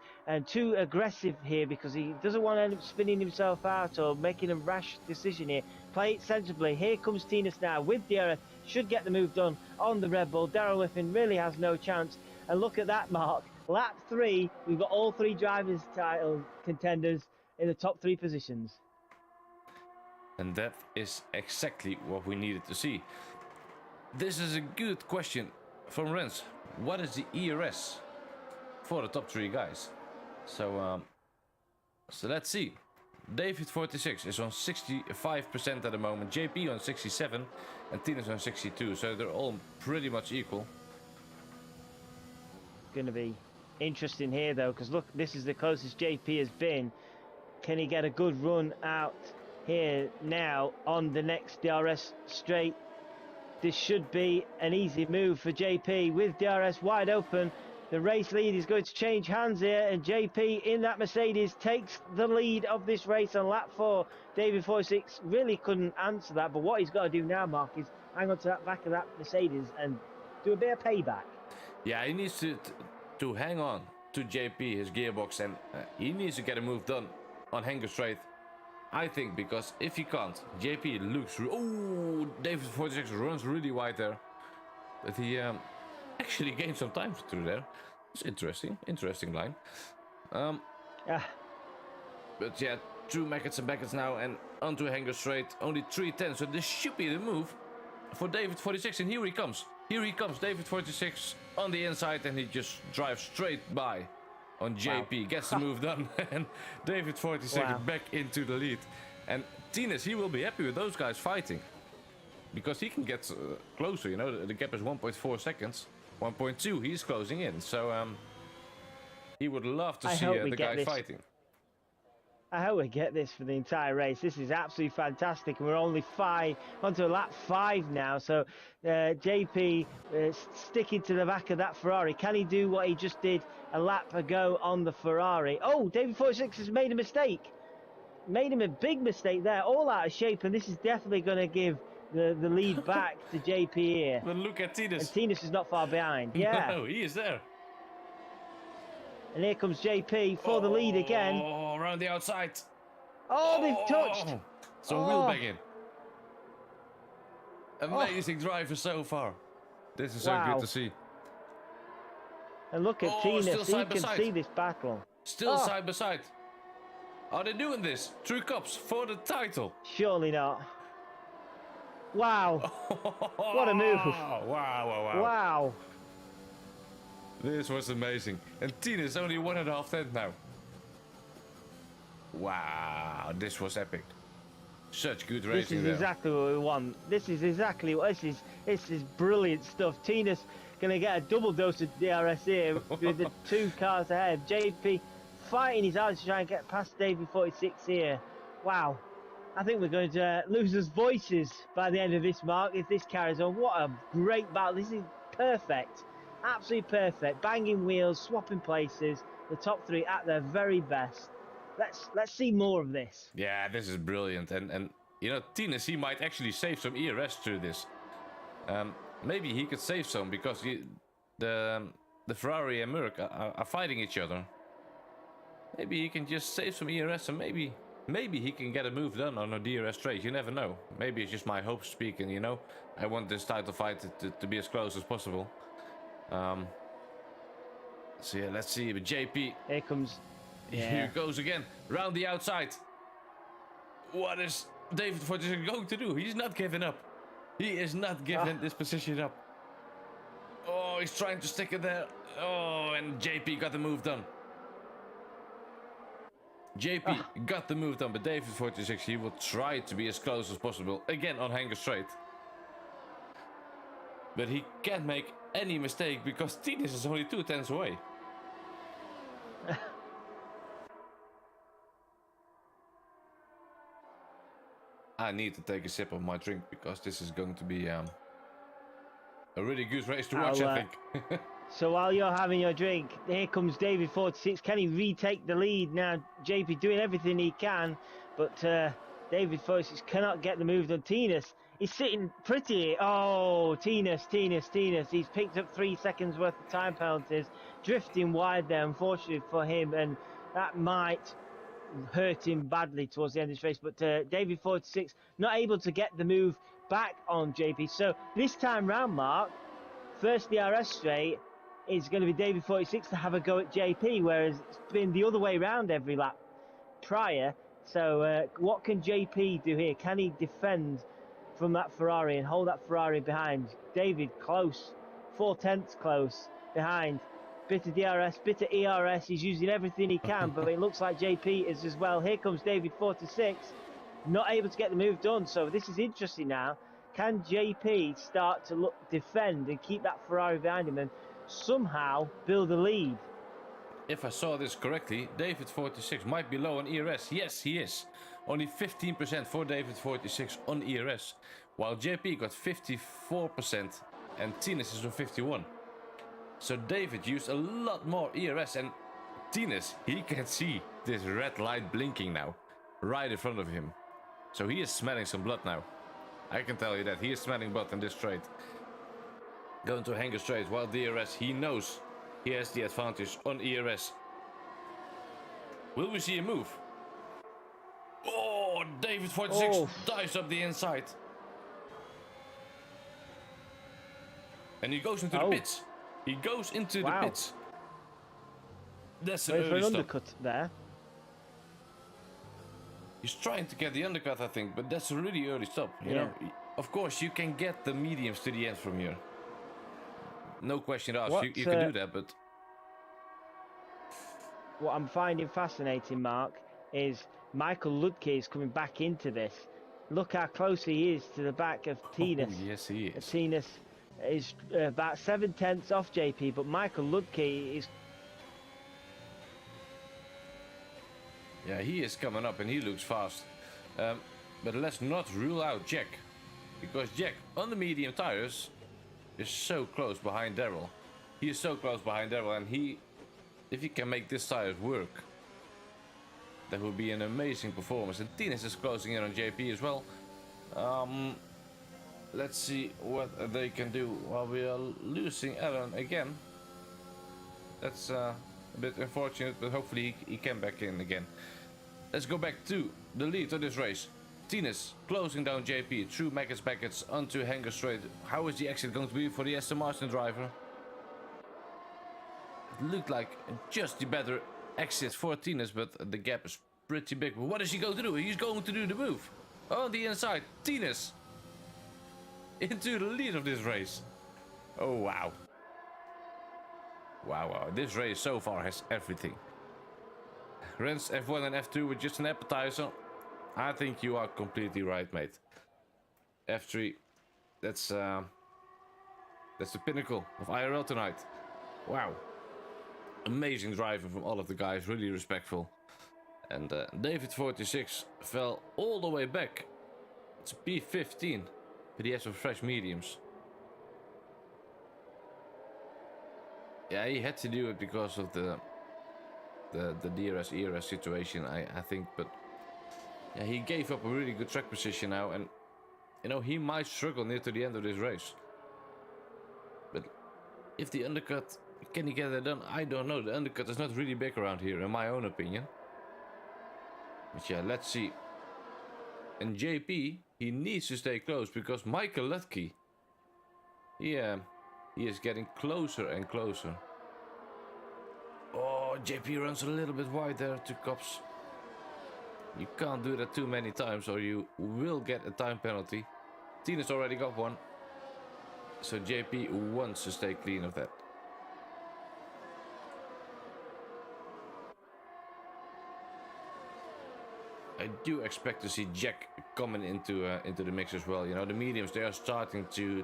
[SPEAKER 2] too aggressive here, because he doesn't want to end up spinning himself out or making a rash decision here. Play it sensibly. Here comes Tinus now with DRS. Should get the move done on the Red Bull. Darrell Whiffen really has no chance. And look at that, Mark. Lap 3, we've got all 3 drivers' title contenders in the top 3 positions.
[SPEAKER 1] And that is exactly what we needed to see. This is a good question from Rens. What is the ERS for the top 3 guys? So let's see. David 46 is on 65% at the moment, JP on 67, and Tina's on 62. So they're all pretty much equal.
[SPEAKER 2] Going to be interesting here though, because look, this is the closest JP has been. Can he get a good run out here now on the next DRS straight? This should be an easy move for JP with DRS wide open. The race lead is going to change hands here, and JP in that Mercedes takes the lead of this race on lap 4. David 46 really couldn't answer that, but what he's got to do now, Mark, is hang on to that back of that Mercedes and do a bit of payback.
[SPEAKER 1] Yeah, he needs to hang on to JP, his gearbox, and he needs to get a move done on Hanger Straight. I think, because if he can't, JP looks... Oh, David 46 runs really wide there. But he actually gained some time through there. It's interesting line.
[SPEAKER 2] Yeah.
[SPEAKER 1] But yeah, through Maggots and Baggots now and onto Hanger Straight. Only 310, so this should be the move for David 46. And here he comes. Here he comes, David 46 on the inside, and he just drives straight by on JP. Wow. Gets the move done, and David 46 back into the lead. And Tines, he will be happy with those guys fighting, because he can get closer, you know, the gap is 1.4 seconds. 1.2, he's closing in, so he would love to see the guy fighting.
[SPEAKER 2] I hope we get this for the entire race. This is absolutely fantastic, and we're only onto lap 5 now. So JP sticking to the back of that Ferrari. Can he do what he just did a lap ago on the Ferrari? Oh, David 46 has made a mistake. Made him a big mistake there, all out of shape, and this is definitely going to give the lead back to JP here.
[SPEAKER 1] But look at Tines.
[SPEAKER 2] And Tines is not far behind. Yeah.
[SPEAKER 1] No, he is there.
[SPEAKER 2] And here comes JP for the lead again.
[SPEAKER 1] Oh, around the outside.
[SPEAKER 2] Oh, they've touched.
[SPEAKER 1] Some wheel bagging. Amazing driver so far. This is so good to see.
[SPEAKER 2] And look at Tines. He can see this battle.
[SPEAKER 1] Still side by side. Are they doing this? 3 cups for the title?
[SPEAKER 2] Surely not. Wow. What a move. Wow.
[SPEAKER 1] This was amazing. And Tina is only 1.5 tenths now. Wow, this was epic. Such good racing.
[SPEAKER 2] This is exactly what we want. This is exactly what this is brilliant stuff. Tina's gonna get a double dose of DRS here with the 2 cars ahead. JP fighting his hard to try and get past David 46 here. Wow. I think we're going to lose us voices by the end of this, Mark, if this carries on. What a great battle. This is perfect. Absolutely perfect. Banging wheels, swapping places. The top 3 at their very best. Let's see more of this.
[SPEAKER 1] Yeah, this is brilliant. And you know, Tines, he might actually save some ERS through this. Maybe he could save some, because the Ferrari and Merc are fighting each other. Maybe he can just save some ERS, and maybe he can get a move done on a DRS straight. You never know. Maybe it's just my hope speaking, you know. I want this title fight to be as close as possible. So yeah, let's see. But JP.
[SPEAKER 2] Here comes. Yeah.
[SPEAKER 1] Here goes again. Round the outside. What is David 46 going to do? He's not giving up. He is not giving this position up. Oh, he's trying to stick it there. Oh, and JP got the move done. JP got the move done, but David 46, he will try to be as close as possible. Again on Hanger Straight. But he can't make any mistake, because Tines is only 2 tenths away. I need to take a sip of my drink, because this is going to be a really good race to watch, I think.
[SPEAKER 2] So while you're having your drink, here comes David 46. Can he retake the lead now? JP doing everything he can, but David 46 cannot get the move on. Tines, he's sitting pretty. Oh, Tines. He's picked up 3 seconds worth of time penalties, drifting wide there, unfortunately for him, and that might hurt him badly towards the end of this race. But David 46 not able to get the move back on JP. So this time round, Mark, first DRS straight, is going to be David 46 to have a go at JP, whereas it's been the other way around every lap prior. So what can JP do here? Can he defend from that Ferrari and hold that Ferrari behind? David close, 4/10 close behind. Bit of DRS, bit of ERS. He's using everything he can, but it looks like JP is as well. Here comes David 46, not able to get the move done. So this is interesting now. Can JP start to defend and keep that Ferrari behind him and somehow build a lead?
[SPEAKER 1] If I saw this correctly, David 46 might be low on ERS. Yes, he is. Only 15% for David 46 on ERS, while JP got 54% and Tines is on 51. So David used a lot more ERS, and Tines, he can see this red light blinking now, right in front of him. So he is smelling some blood now. I can tell you that. He is smelling blood in this straight. Going to Hanger straight, while DRS, he knows he has the advantage on ERS. Will we see a move? Oh, David 46 dives up the inside. And he goes into the pits. He goes into the pits. That's an early stop.
[SPEAKER 2] Undercut there.
[SPEAKER 1] He's trying to get the undercut, I think, but that's a really early stop. You know, of course, you can get the mediums to the end from here. No question asked. You can do that, but
[SPEAKER 2] what I'm finding fascinating, Mark, is Michael Ludke is coming back into this. Look how close he is to the back of Tines.
[SPEAKER 1] Oh, yes, he is.
[SPEAKER 2] Tines is about 7/10 off JP, but Michael Ludke is.
[SPEAKER 1] Yeah, he is coming up and he looks fast. But let's not rule out Jack, because Jack on the medium tires is so close behind Daryl. He is so close behind Daryl, and if he can make this tires work, that would be an amazing performance. And Tines is closing in on JP as well. Let's see what they can do while we are losing Aaron again. That's a bit unfortunate, but hopefully he can back in again. Let's go back to the lead of this race. Tines closing down JP through Maggot's Packets onto Hanger Straight. How is the exit going to be for the Aston Martin driver? It looked like just the better exit for Tines, but the gap is pretty big. But what is he going to do? He's going to do the move. On the inside, Tines into the lead of this race. Oh, wow. Wow. This race so far has everything. Rens F1 and F2 with just an appetizer. I think you are completely right, mate. F3, that's the pinnacle of IRL tonight. Wow. Amazing driving from all of the guys, really respectful. And David 46 fell all the way back. It's P15, but he has some fresh mediums. Yeah, he had to do it because of the DRS-ERS situation, I think, but yeah, he gave up a really good track position now, and you know, he might struggle near to the end of this race. But if the undercut, can he get that done? I don't know. The undercut is not really big around here, in my own opinion. But yeah, let's see. And JP, he needs to stay close, because Michael Ludke, he is getting closer and closer. Oh, JP runs a little bit wide there to cops. You can't do that too many times or you will get a time penalty. Tina's already got one. So JP wants to stay clean of that. I do expect to see Jack coming into the mix as well. You know, the mediums, they are starting to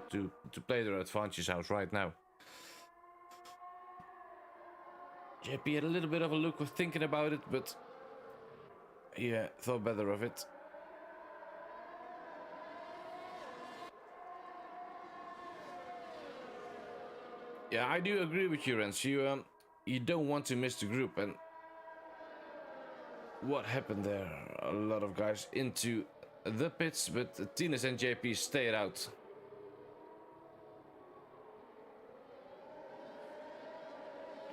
[SPEAKER 1] play their advantage out right now. JP had a little bit of a look of thinking about it, but yeah, thought better of it. Yeah, I do agree with you, Rens. You don't want to miss the group, and what happened there? A lot of guys into the pits, but Tines and JP stayed out.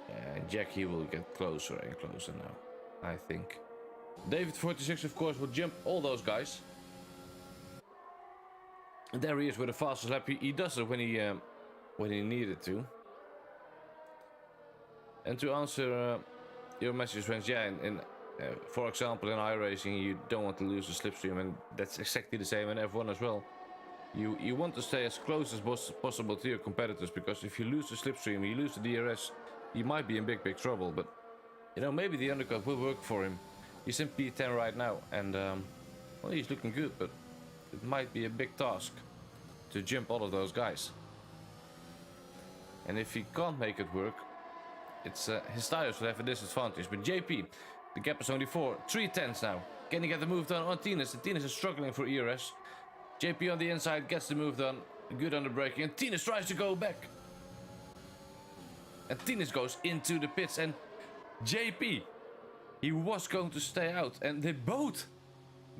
[SPEAKER 1] Yeah, Jack, he will get closer and closer now, I think. David 46, of course, will jump all those guys. And there he is with the fastest lap. He does it when he needed to. And to answer your message, friends, yeah, for example, in iRacing, you don't want to lose the slipstream, and that's exactly the same in F1 as well. You want to stay as close as possible to your competitors, because if you lose the slipstream, you lose the DRS, you might be in big trouble. But you know, maybe the undercut will work for him. He's in P10 right now, and well, he's looking good, but it might be a big task to jump all of those guys. And if he can't make it work, it's his tires will have a disadvantage. But JP, the gap is only 3 tenths now. Can he get the move done on Tinas? And Tinas is struggling for ERS. JP on the inside gets the move done. Good on the braking. And Tinas tries to go back. And Tinas goes into the pits. And JP, he was going to stay out. And they both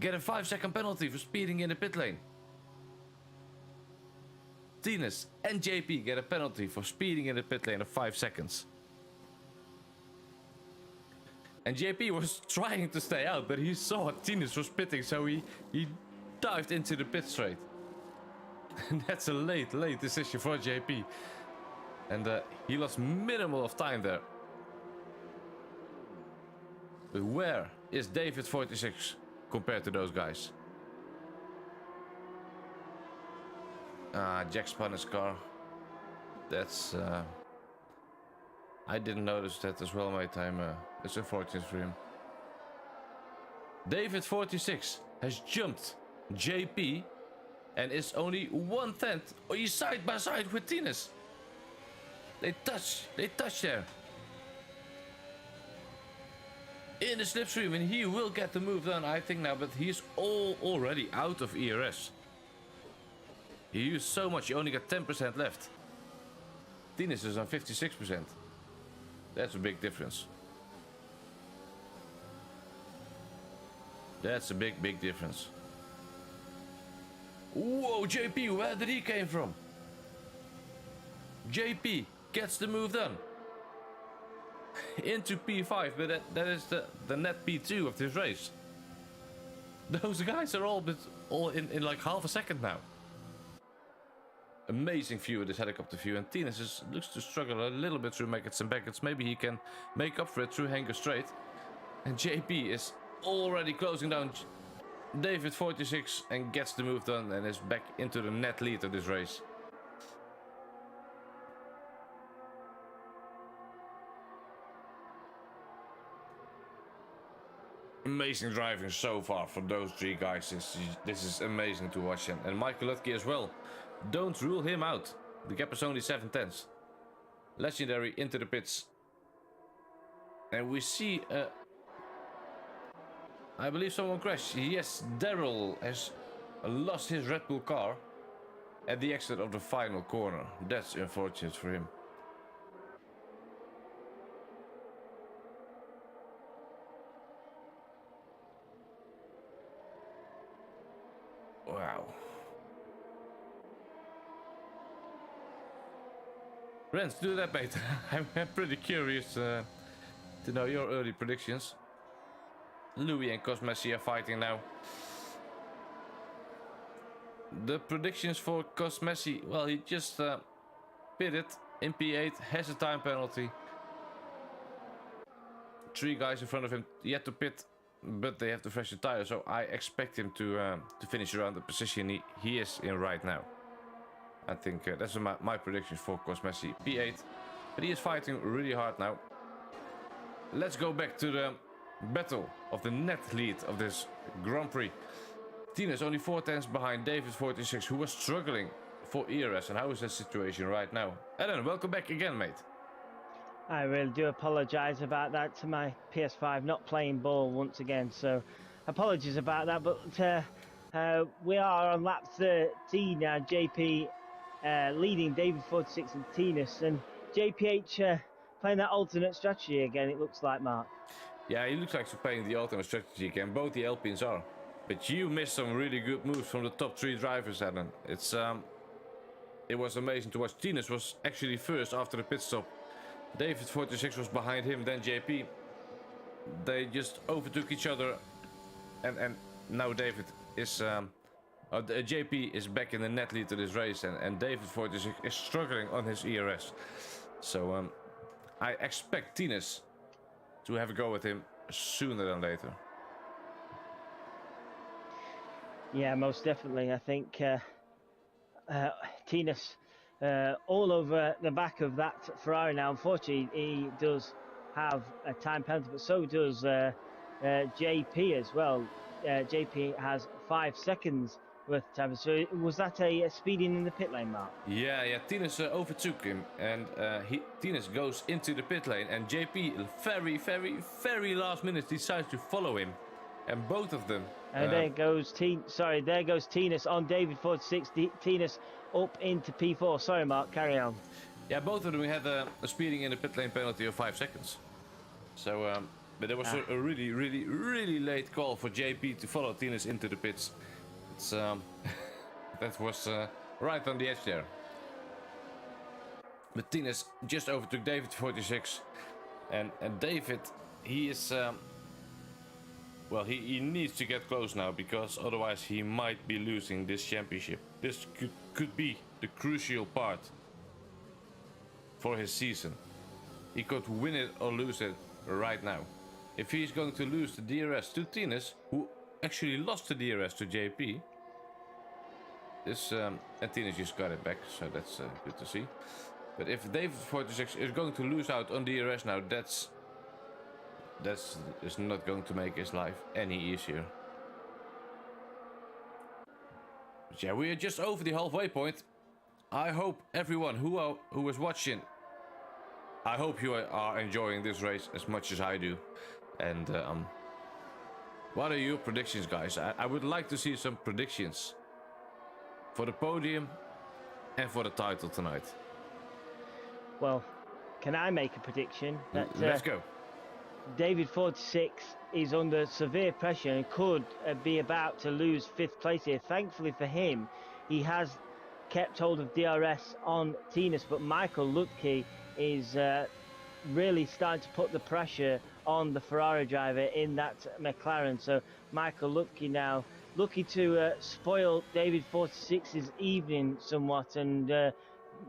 [SPEAKER 1] get a 5-second penalty for speeding in the pit lane. Tinas and JP get a penalty for speeding in the pit lane of 5 seconds. And JP was trying to stay out, but he saw Tinas was pitting, so he dived into the pit straight. And that's a late decision for JP. And he lost minimal of time there. But where is David 46 compared to those guys? Jack spun his car. That's I didn't notice that as well, mate. It's unfortunate for him. David 46 has jumped JP and is only 1/10. Oh, he's side by side with Tinas. They touch there. In the slipstream, and he will get the move done, I think, now, but he's already out of ERS. He used so much, he only got 10% left. Tinas is on 56%. That's a big difference. That's a big difference. Whoa, JP, where did he came from? JP gets the move done. Into P5, but that is the net P2 of this race. Those guys are all in like half a second now. Amazing view of this helicopter view, and Tinas looks to struggle a little bit through Maggots and Beckett's. Maybe he can make up for it through Hanger Straight. And JP is already closing down David 46 and gets the move done and is back into the net lead of this race. Amazing driving so far for those three guys. This is amazing to watch, and Michael Lutke as well. Don't rule him out. The gap is only 7 tenths. Legendary into the pits. And we see, I believe someone crashed. Yes, Daryl has lost his Red Bull car at the exit of the final corner. That's unfortunate for him. Wow. Rens, do that, mate. I'm pretty curious to know your early predictions. Louis and Cosmesi are fighting now. The predictions for Cosmesi, well, he just pitted in P8, has a time penalty. 3 guys in front of him yet to pit, but they have to fresh the tire, so I expect him to finish around the position he is in right now. I think that's my prediction for Cosmesi. P8, but he is fighting really hard now. Let's go back to the battle of the net lead of this Grand Prix. Tina is only 4 tenths behind David 46, who was struggling for ERS. And how is that situation right now? Ellen, welcome back again, mate.
[SPEAKER 2] I really do apologise about that to my PS5 not playing ball once again, so apologies about that. But we are on lap 13 now. JP leading David 46 and Tinas, and JPH playing that alternate strategy again, it looks like, Mark.
[SPEAKER 1] Yeah, he looks like he's playing the alternate strategy again. Both the Alpines are. But you missed some really good moves from the top 3 drivers, Ellen. It was amazing to watch. Tinas was actually first after the pit stop. David 46 was behind him, then JP. They just overtook each other, and now David is JP is back in the net lead to this race, and David 46 is struggling on his ERS. So I expect Tines to have a go with him sooner than later.
[SPEAKER 2] Yeah, most definitely. I think Tinas all over the back of that Ferrari now. Unfortunately, he does have a time penalty, but so does JP as well. JP has 5 seconds worth of time. So was that a speeding in the pit lane, Mark?
[SPEAKER 1] Yeah, Tines overtook him, and Tines goes into the pit lane, and JP very last minute decides to follow him, and both of them.
[SPEAKER 2] And there goes there goes Tinas on David 46. Tinas up into P4. Sorry, Mark, carry on.
[SPEAKER 1] Yeah, both of them had a speeding in the pit lane penalty of 5 seconds. So, but there was a really late call for JP to follow Tinas into the pits. It's that was right on the edge there. But Tinas just overtook David 46, and David, he is. Well, he needs to get close now, because otherwise he might be losing this championship. This could be the crucial part for his season. He could win it or lose it right now. If he's going to lose the DRS to Tinas, who actually lost the DRS to JP, and Tinas just got it back, so that's good to see. But if David 46 is going to lose out on DRS now, that's is not going to make his life any easier. But yeah, we are just over the halfway point. I hope everyone who is watching, I hope you are enjoying this race as much as I do. And what are your predictions, guys? I would like to see some predictions for the podium and for the title tonight.
[SPEAKER 2] Well, can I make a prediction?
[SPEAKER 1] Let's go.
[SPEAKER 2] David 46 is under severe pressure and could be about to lose 5th place here. Thankfully for him, he has kept hold of DRS on Tinas, but Michael Lutke is really starting to put the pressure on the Ferrari driver in that McLaren. So Michael Lutke now looking to spoil David 46's evening somewhat and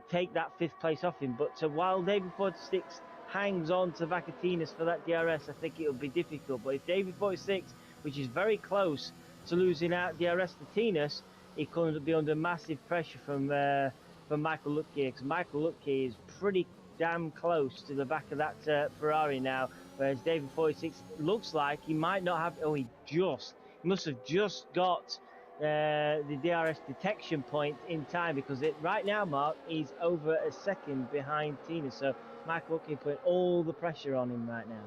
[SPEAKER 2] take that 5th place off him. But while David 46 hangs on to Vacatinas for that DRS, I think it'll be difficult. But if David 46, which is very close to losing out DRS to Tinas, he could be under massive pressure from Michael Lutke, because Michael Lutke is pretty damn close to the back of that Ferrari now, whereas David 46 looks like he might not have. Oh, he must have just got the DRS detection point in time, because right now, Mark, he's over a second behind Tina. So Michael Lutke putting all the pressure on him right now.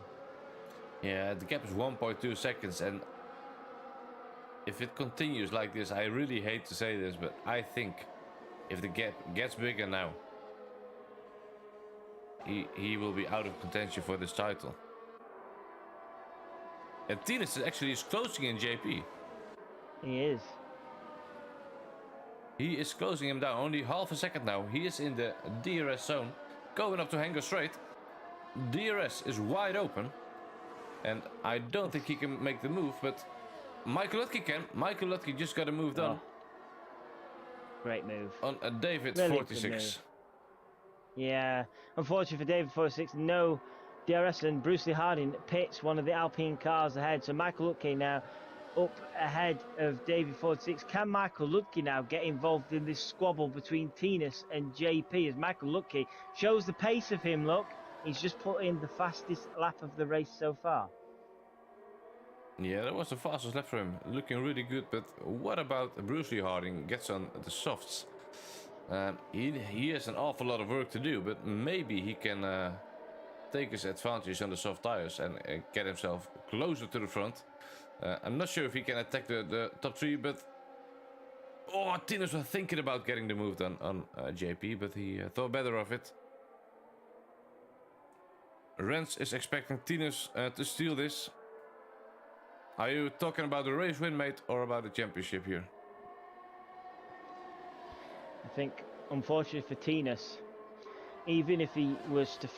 [SPEAKER 1] Yeah, the gap is 1.2 seconds, and if it continues like this, I really hate to say this, but I think if the gap gets bigger now, he will be out of contention for this title. And Tinas actually is closing in JP.
[SPEAKER 2] He is.
[SPEAKER 1] He is closing him down, only half a second now. He is in the DRS zone, going up to Hangar Straight. DRS is wide open, and I don't think he can make the move, but Michael Lutke can. Michael Lutke just got a move done.
[SPEAKER 2] Great move.
[SPEAKER 1] On a David
[SPEAKER 2] Really
[SPEAKER 1] 46.
[SPEAKER 2] Yeah, unfortunately for David 46, no DRS, and Bruce Lee Harding pits one of the Alpine cars ahead. So Michael Lutke now up ahead of David 46. Can Michael Lutke now get involved in this squabble between Tinas and JP, as Michael Lutke shows the pace of him? Look, he's just put in the fastest lap of the race so far.
[SPEAKER 1] Yeah, that was the fastest lap for him. Looking really good, but what about Bruce Lee Harding? Gets on the softs. He has an awful lot of work to do, but maybe he can take his advantage on the soft tires and get himself closer to the front. I'm not sure if he can attack the top 3, but Tinas was thinking about getting the move done on JP, but he thought better of it. Rens is expecting Tinas to steal this. Are you talking about the race win, mate, or about the championship here?
[SPEAKER 2] I think, unfortunately for Tinas, even if he was to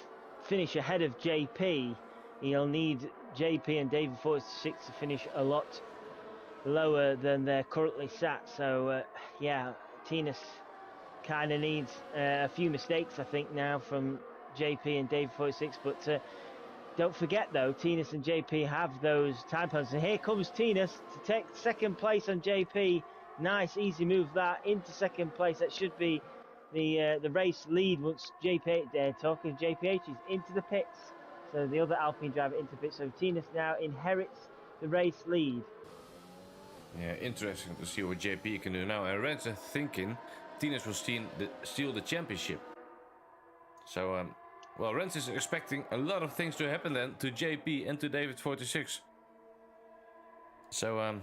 [SPEAKER 2] finish ahead of JP, he'll need JP and David 46 to finish a lot lower than they're currently sat. So, yeah, Tinas kind of needs a few mistakes, I think, now from JP and David 46. But don't forget, though, Tinas and JP have those time penalties. And here comes Tinas to take second place on JP. Nice, easy move that into second place. That should be the race lead once talking JPH is into the pits. So the other Alpine driver into the pits. So Tinas now inherits the race lead.
[SPEAKER 1] Yeah, interesting to see what JP can do now. And Rens is thinking Tinas will steal the championship. So, well, Rens is expecting a lot of things to happen then to JP and to David 46. So,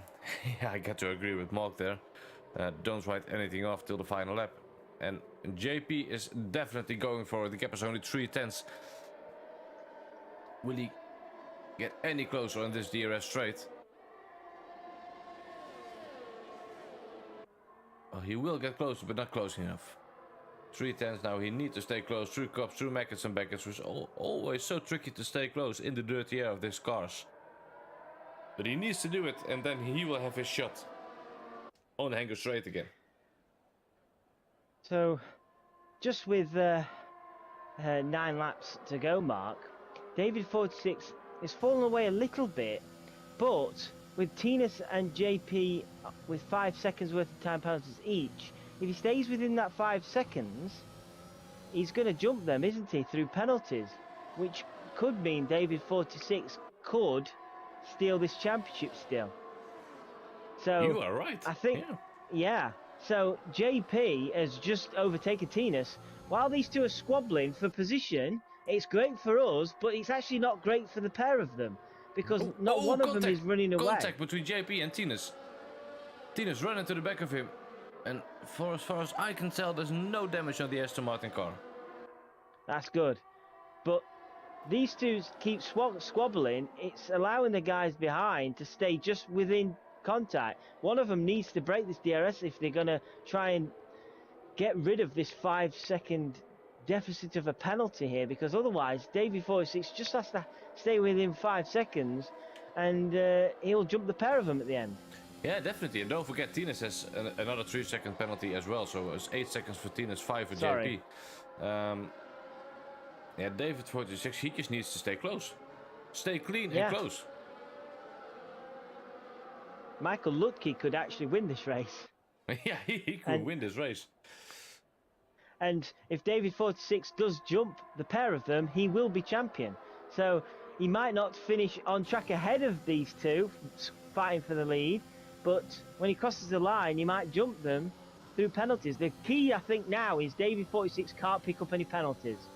[SPEAKER 1] yeah, I got to agree with Mark there. Don't write anything off till the final lap. And JP is definitely going for it. The gap is only 3/10. Will he get any closer on this DRS straight? Well, he will get closer, but not close enough. 3/10 now. He needs to stay close through Cops, through Mackets and Beckets. It's always so tricky to stay close in the dirty air of these cars. But he needs to do it, and then he will have his shot on Hanger Straight again.
[SPEAKER 2] So, just with 9 laps to go, Mark, David 46 has fallen away a little bit, but with Tinas and JP with 5 seconds worth of time penalties each, if he stays within that 5 seconds, he's going to jump them, isn't he, through penalties, which could mean David 46 could steal this championship still. So
[SPEAKER 1] You are right.
[SPEAKER 2] I think, yeah. So JP has just overtaken Tinas. While these two are squabbling for position, it's great for us, but it's actually not great for the pair of them because not one of them is running away.
[SPEAKER 1] Contact between JP and Tinas. Tinas running to the back of him, and as far as I can tell, there's no damage on the Aston Martin car.
[SPEAKER 2] That's good, but these two keep squabbling. It's allowing the guys behind to stay just within contact. One of them needs to break this DRS if they're going to try and get rid of this 5 second deficit of a penalty here, because otherwise David 46 just has to stay within 5 seconds and he'll jump the pair of them at the end.
[SPEAKER 1] Yeah, definitely. And don't forget, Tinas has another 3-second penalty as well. So it's 8 seconds for Tinas, 5 for JP. Yeah, David 46, he just needs to stay close. Stay clean and close.
[SPEAKER 2] Michael Lutke could actually win this race.
[SPEAKER 1] Yeah, he could win this race.
[SPEAKER 2] And if David 46 does jump the pair of them, he will be champion. So he might not finish on track ahead of these two, fighting for the lead, but when he crosses the line, he might jump them through penalties. The key, I think, now is David 46 can't pick up any penalties.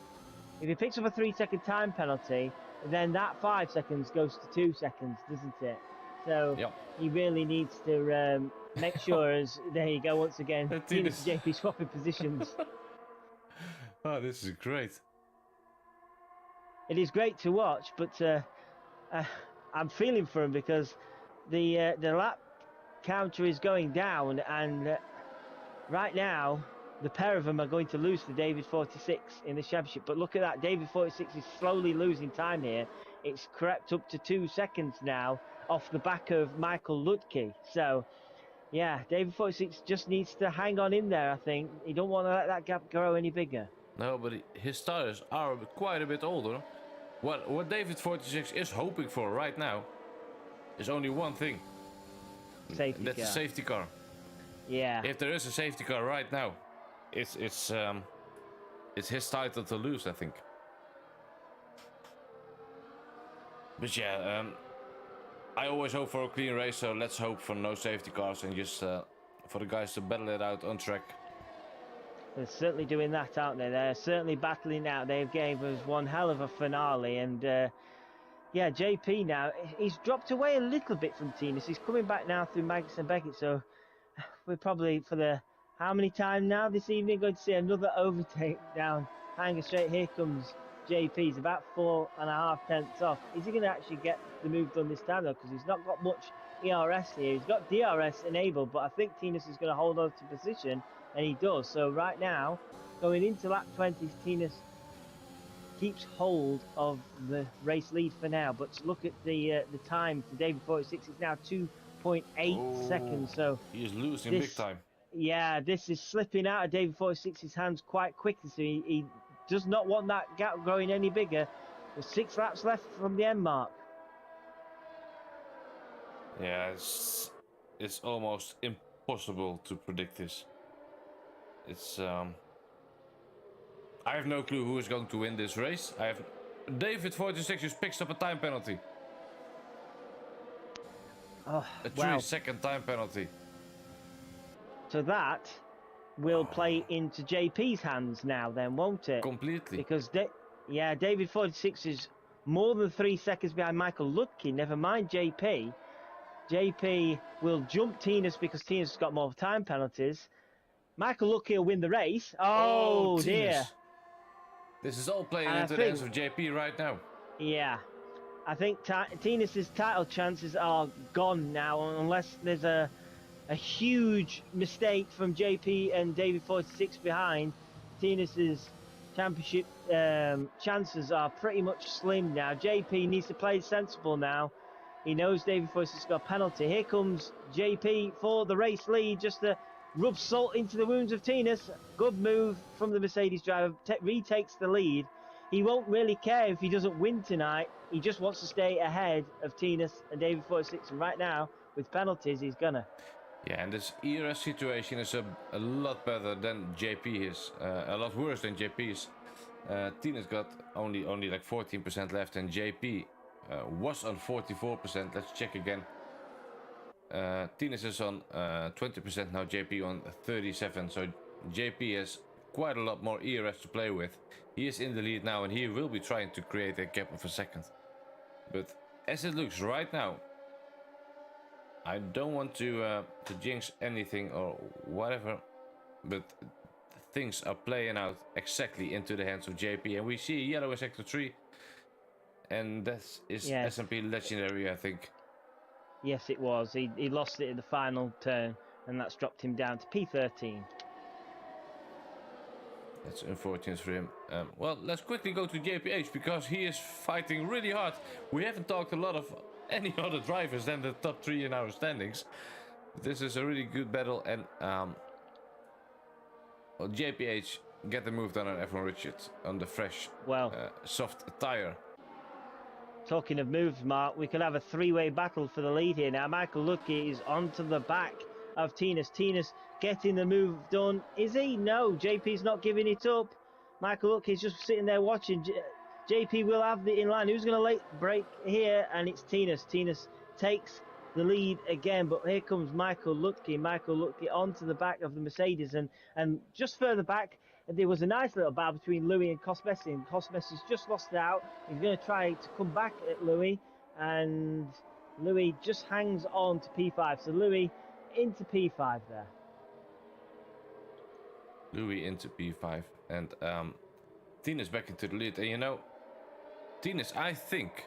[SPEAKER 2] If he picks up a 3-second time penalty, then that 5 seconds goes to 2 seconds, doesn't it? So he really needs to make sure, as there you go once again, Tinas and JP swapping positions.
[SPEAKER 1] Oh, this is great.
[SPEAKER 2] It is great to watch, but I'm feeling for him because the lap counter is going down, and right now the pair of them are going to lose to David 46 in the championship. But look at that, David 46 is slowly losing time here. It's crept up to 2 seconds now off the back of Michael Lutke. So yeah, David 46 just needs to hang on in there, I think. He don't want to let that gap grow any bigger.
[SPEAKER 1] No, but his tires are quite a bit older. What David 46 is hoping for right now is only one thing.
[SPEAKER 2] Safety
[SPEAKER 1] That's
[SPEAKER 2] car.
[SPEAKER 1] a safety car.
[SPEAKER 2] Yeah.
[SPEAKER 1] If there is a safety car right now, it's his title to lose, I think. But yeah, I always hope for a clean race, so let's hope for no safety cars and just for the guys to battle it out on track.
[SPEAKER 2] They're certainly doing that, aren't they? They're certainly battling out. They gave us one hell of a finale, and yeah, JP now, he's dropped away a little bit from Tinas. He's coming back now through Magnus and Beckett, so we're probably, for the how many times now this evening, going to see another overtake down Hanger Straight. Here comes JP. He's about 4.5 tenths off. Is he going to actually get the move done this time, though? Because he's not got much ERS here. He's got DRS enabled, but I think Tinas is going to hold on to position, and he does. So right now, going into lap 20, Tinas keeps hold of the race lead for now. But look at the time for David 46. It's now 2.8 seconds. So
[SPEAKER 1] he is losing big time.
[SPEAKER 2] Yeah, this is slipping out of David 46's hands quite quickly. So he does not want that gap growing any bigger. There's 6 laps left from the end mark.
[SPEAKER 1] Yeah, it's almost impossible to predict this. It's I have no clue who is going to win this race. I have David 46 just picks up a time penalty.
[SPEAKER 2] Oh,
[SPEAKER 1] A
[SPEAKER 2] wow.
[SPEAKER 1] 3-second time penalty.
[SPEAKER 2] So that will play into JP's hands now, then, won't it?
[SPEAKER 1] Completely.
[SPEAKER 2] Because David 46 is more than 3 seconds behind Michael Ludke. Never mind JP. JP will jump Tinas because Tinas has got more time penalties. Michael Ludke will win the race. Oh dear.
[SPEAKER 1] Tinas. This is all playing
[SPEAKER 2] And
[SPEAKER 1] into the hands of JP right now.
[SPEAKER 2] Yeah. I think Tinas's title chances are gone now unless there's a huge mistake from JP and David 46 behind. Tinas's championship chances are pretty much slim now. JP needs to play sensible now. He knows David 46 got a penalty. Here comes JP for the race lead, just to rub salt into the wounds of Tinas. Good move from the Mercedes driver, retakes the lead. He won't really care if he doesn't win tonight. He just wants to stay ahead of Tinas and David 46, and right now, with penalties, he's gonna.
[SPEAKER 1] Yeah, and this ERS situation is a lot better than JP is. A lot worse than JP's. Tina's got only like 14% left, and JP was on 44%. Let's check again. Tina's is on 20% now, JP on 37%. So JP has quite a lot more ERS to play with. He is in the lead now, and he will be trying to create a gap of a second. But as it looks right now, I don't want to jinx anything or whatever, but things are playing out exactly into the hands of JP, and we see yellow in sector 3, and that is S&P legendary, I think.
[SPEAKER 2] Yes, it was. He lost it in the final turn, and that's dropped him down to P13.
[SPEAKER 1] That's unfortunate for him. Well, let's quickly go to JPH because he is fighting really hard. We haven't talked a lot of any other drivers than the top 3 in our standings. This is a really good battle, and well, JPH get the move done on F1 Richard on the fresh, soft tire.
[SPEAKER 2] Talking of moves, Mark, we could have a 3-way battle for the lead here now. Michael Ludke is onto the back of Tinas. Tinas getting the move done. Is he? No, JP's not giving it up. Michael Ludke is just sitting there watching. JP will have the in line. Who's going to late break here? And it's Tinas. Tinas takes the lead again, but here comes Michael Ludke. Michael Ludke onto the back of the Mercedes, and just further back, there was a nice little battle between Louis and Cosmesi, and Cosmesi's just lost it out. He's going to try to come back at Louis, and Louis just hangs on to P5. So Louis into P5 there.
[SPEAKER 1] Louis into P5, and Tinas back into the lead. And you know, Tinas, I think,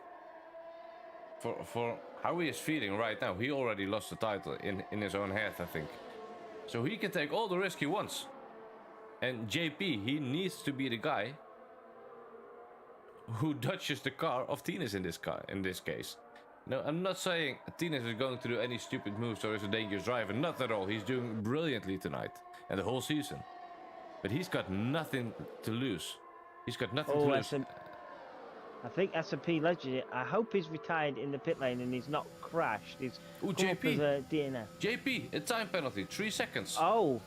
[SPEAKER 1] for how he is feeling right now, he already lost the title in his own head, I think. So he can take all the risk he wants. And JP, he needs to be the guy who dodges the car of Tinas in this case. No, I'm not saying Tinas is going to do any stupid moves or is a dangerous driver. Not at all. He's doing brilliantly tonight and the whole season. But he's got nothing to lose. He's got nothing to lose.
[SPEAKER 2] I think S&P Legend, I hope he's retired in the pit lane and he's not crashed. He's
[SPEAKER 1] JP.
[SPEAKER 2] As a DNF.
[SPEAKER 1] JP, a time penalty, 3 seconds.
[SPEAKER 2] Oh.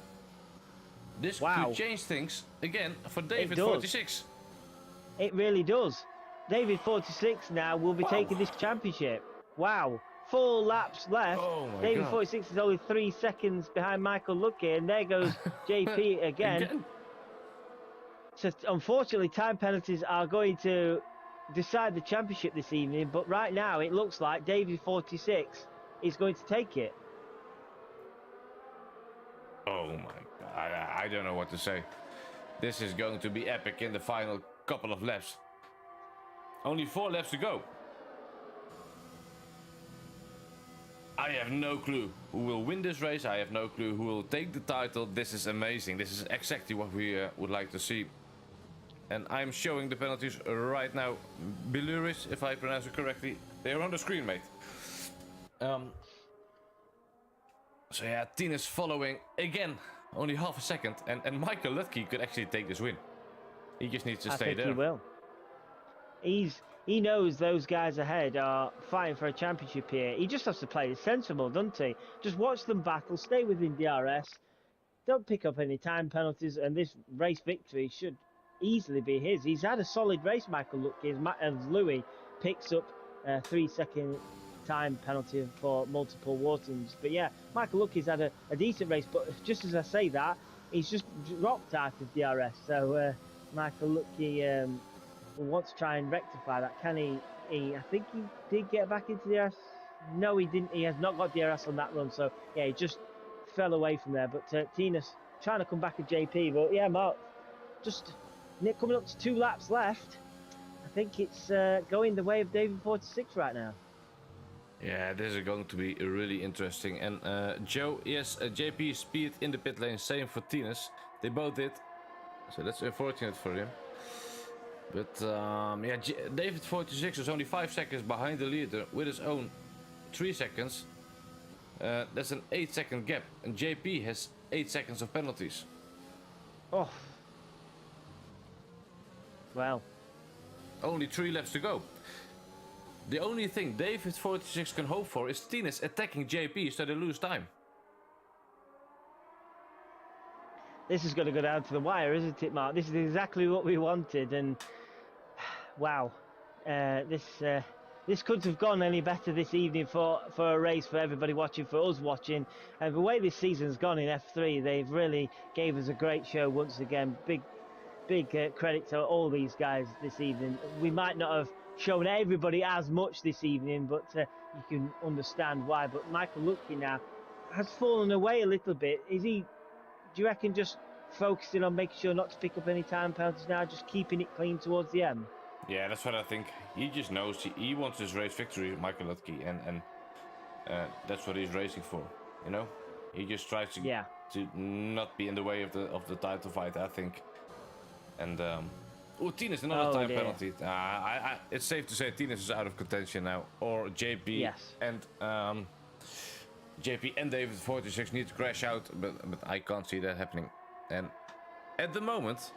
[SPEAKER 1] This could change things again for David 46.
[SPEAKER 2] It really does. David 46 now will be taking this championship. Wow. 4 laps left.
[SPEAKER 1] Oh my
[SPEAKER 2] David
[SPEAKER 1] God.
[SPEAKER 2] 46 is only 3 seconds behind Michael Ludke, and there goes JP again. So unfortunately, time penalties are going to decide the championship this evening, but right now it looks like David 46 is going to take it.
[SPEAKER 1] Oh my God, I don't know what to say. This is going to be epic in the final couple of laps. Only 4 laps to go. I have no clue who will win this race. I have no clue who will take the title. This is amazing. This is exactly what we would like to see. And I'm showing the penalties right now. Beluris, if I pronounce it correctly. They're on the screen, mate. So yeah, Tina's following again. Only half a second. And Michael Ludke could actually take this win. He just needs to
[SPEAKER 2] I
[SPEAKER 1] stay
[SPEAKER 2] think
[SPEAKER 1] there.
[SPEAKER 2] he will. He knows those guys ahead are fighting for a championship here. He just has to play it sensible, doesn't he? Just watch them battle, stay within DRS, don't pick up any time penalties, and this race victory should easily be his. He's had a solid race, Michael Lutke, as Louis picks up a 3-second time penalty for multiple Whartons. But yeah, Michael Lutke's had a decent race, but just as I say that, he's just dropped out of DRS. So Michael Lutke will want to try and rectify that. Can he? I think he did get back into DRS. No, he didn't. He has not got DRS on that run. So yeah, he just fell away from there. But Tina's trying to come back at JP. But yeah, Mark, just coming up to 2 laps left. I think it's going the way of David 46 right now.
[SPEAKER 1] Yeah, this is going to be really interesting. And Joe, yes, JP speed in the pit lane, same for Tinas. They both did. So that's unfortunate for him. But yeah, David 46 is only 5 seconds behind the leader with his own 3 seconds. That's an 8-second gap. And JP has 8 seconds of penalties.
[SPEAKER 2] Oh. Well.
[SPEAKER 1] Only 3 laps to go. The only thing David 46 can hope for is Tinas attacking JP so they lose time.
[SPEAKER 2] This is going to go down to the wire, isn't it, Mark? This is exactly what we wanted, and wow, this couldn't have gone any better this evening for a race, for everybody watching, for us watching. And the way this season's gone in F3, they've really gave us a great show once again. Big credit to all these guys this evening. We might not have shown everybody as much this evening, but you can understand why. But Michael Lutke now has fallen away a little bit. Is he? Do you reckon just focusing on making sure not to pick up any time penalties now, just keeping it clean towards the end?
[SPEAKER 1] Yeah, that's what I think. He just knows he wants his race victory, Michael Lutke, and that's what he's racing for. You know, he just tries to not be in the way of the title fight, I think. And Tinas another time penalty. It's safe to say Tinas is out of contention now, or JP and JP and David 46 need to crash out, but I can't see that happening. And at the moment,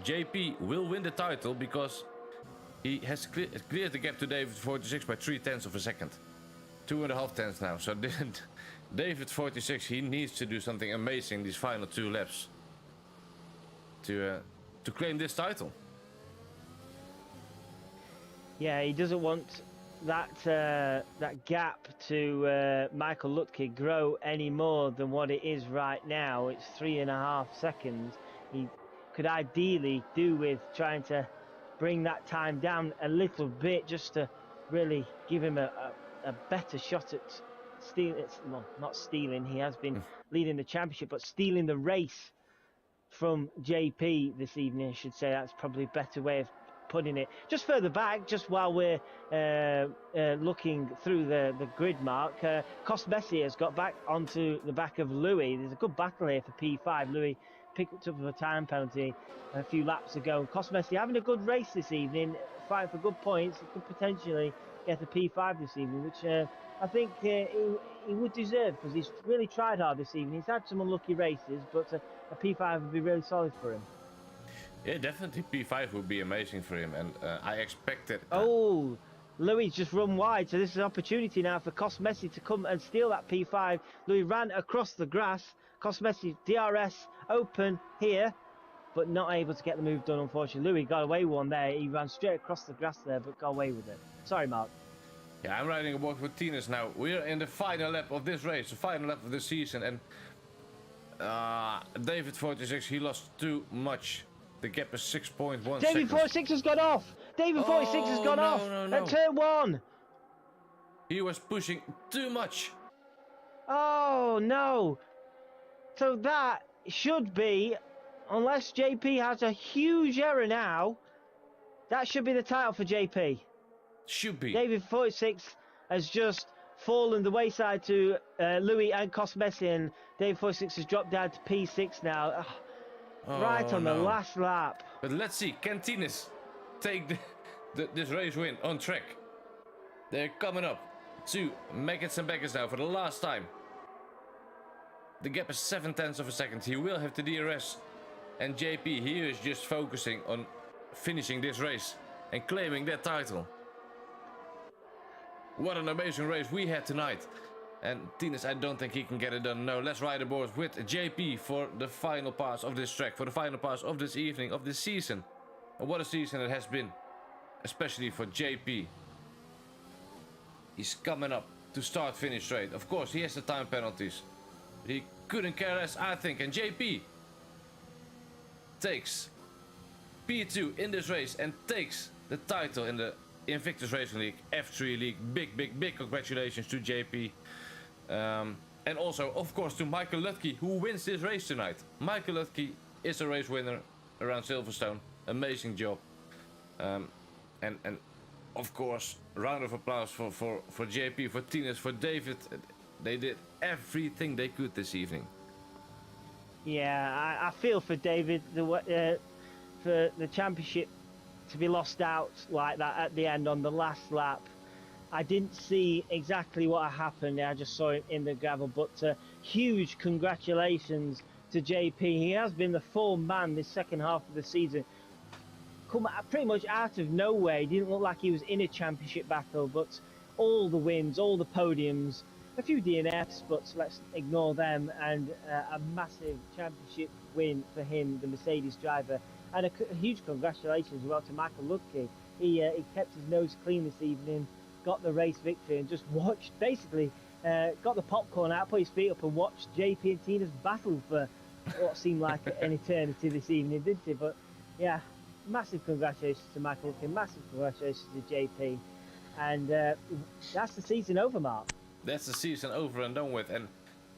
[SPEAKER 1] JP will win the title because he has cleared the gap to David 46 by 0.3 of a second. 2.5 tenths now. So David 46, he needs to do something amazing these final 2 laps to claim this title.
[SPEAKER 2] Yeah, he doesn't want that gap to Michael Lutke grow any more than what it is right now. It's 3.5 seconds. He could ideally do with trying to bring that time down a little bit, just to really give him a better shot at stealing. Well, not stealing. He has been leading the championship, but stealing the race from JP this evening, I should say. That's probably a better way of putting it. Just further back, just while we're looking through the grid, Mark, Cosmesi has got back onto the back of Louis. There's a good battle here for P5. Louis picked up a time penalty a few laps ago. Cosmesi having a good race this evening, fighting for good points. He could potentially get a P5 this evening, which I think he would deserve, because he's really tried hard this evening. He's had some unlucky races, but a P5 would be really solid for him.
[SPEAKER 1] Yeah, definitely P5 would be amazing for him, and I expected...
[SPEAKER 2] Oh, Louis just run wide, so this is an opportunity now for Cosmesi to come and steal that P5. Louis ran across the grass. Cosmesi, DRS, open here, but not able to get the move done, unfortunately. Louis got away with one there. He ran straight across the grass there, but got away with it. Sorry, Mark.
[SPEAKER 1] Yeah, I'm riding a walk with Tinas now. We're in the final lap of this race, the final lap of the season, and David 46, he lost too much. The gap is 6.1 seconds.
[SPEAKER 2] David 46 has gone off. David 46 has gone off at turn 1.
[SPEAKER 1] He was pushing too much.
[SPEAKER 2] Oh, no. So that should be, unless JP has a huge error now, that should be the title for JP.
[SPEAKER 1] Should be.
[SPEAKER 2] David 46 has just fallen the wayside to Louis and Cosmesi, and David 46 has dropped down to P6 now. Right on the last lap.
[SPEAKER 1] But let's see, can Tinas take this race win on track? They're coming up to Maggots and Beckers now for the last time. The gap is 0.7 of a second. He will have the DRS And JP here is just focusing on finishing this race and claiming that title. What an amazing race we had tonight. And Tinus, I don't think he can get it done. No, let's ride aboard with JP for the final parts of this track, for the final parts of this evening, of this season. And what a season it has been, especially for JP. He's coming up to start-finish straight. Of course, he has the time penalties. But he couldn't care less, I think. And JP takes P2 in this race and takes the title in the Invictus Racing League, F3 League. Big congratulations to JP. And also, of course, to Michael Lutke, who wins this race tonight. Michael Lutke is a race winner around Silverstone. Amazing job. And of course, round of applause for JP, for Tinus, for David. They did everything they could this evening.
[SPEAKER 2] Yeah, I feel for David for the championship to be lost out like that at the end on the last lap. I didn't see exactly what happened. I just saw it in the gravel. But huge congratulations to JP. He has been the form man this second half of the season. Come pretty much out of nowhere. He didn't look like he was in a championship battle, but all the wins, all the podiums, a few DNFs, but let's ignore them, and a massive championship win for him, the Mercedes driver. And a huge congratulations as well to Michael Lutke. He kept his nose clean this evening, got the race victory, and just watched, basically, got the popcorn out, put his feet up, and watched JP and Tina's battle for what seemed like an eternity this evening, didn't he? But yeah, massive congratulations to Michael Lutke, massive congratulations to JP. And that's the season over, Mark.
[SPEAKER 1] That's the season over and done with.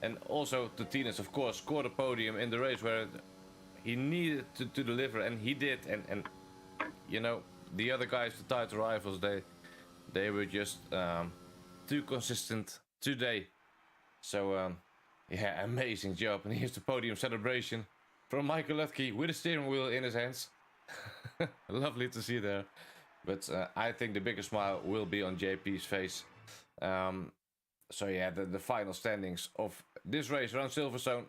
[SPEAKER 1] And also to Tinus, of course, scored a podium in the race where he needed to deliver, and he did. And you know, the other guys, the title rivals, they were just too consistent today. So yeah, amazing job. And here's the podium celebration from Michael Lutke with a steering wheel in his hands. Lovely to see there. But I think the biggest smile will be on JP's face. So yeah, the final standings of this race around Silverstone.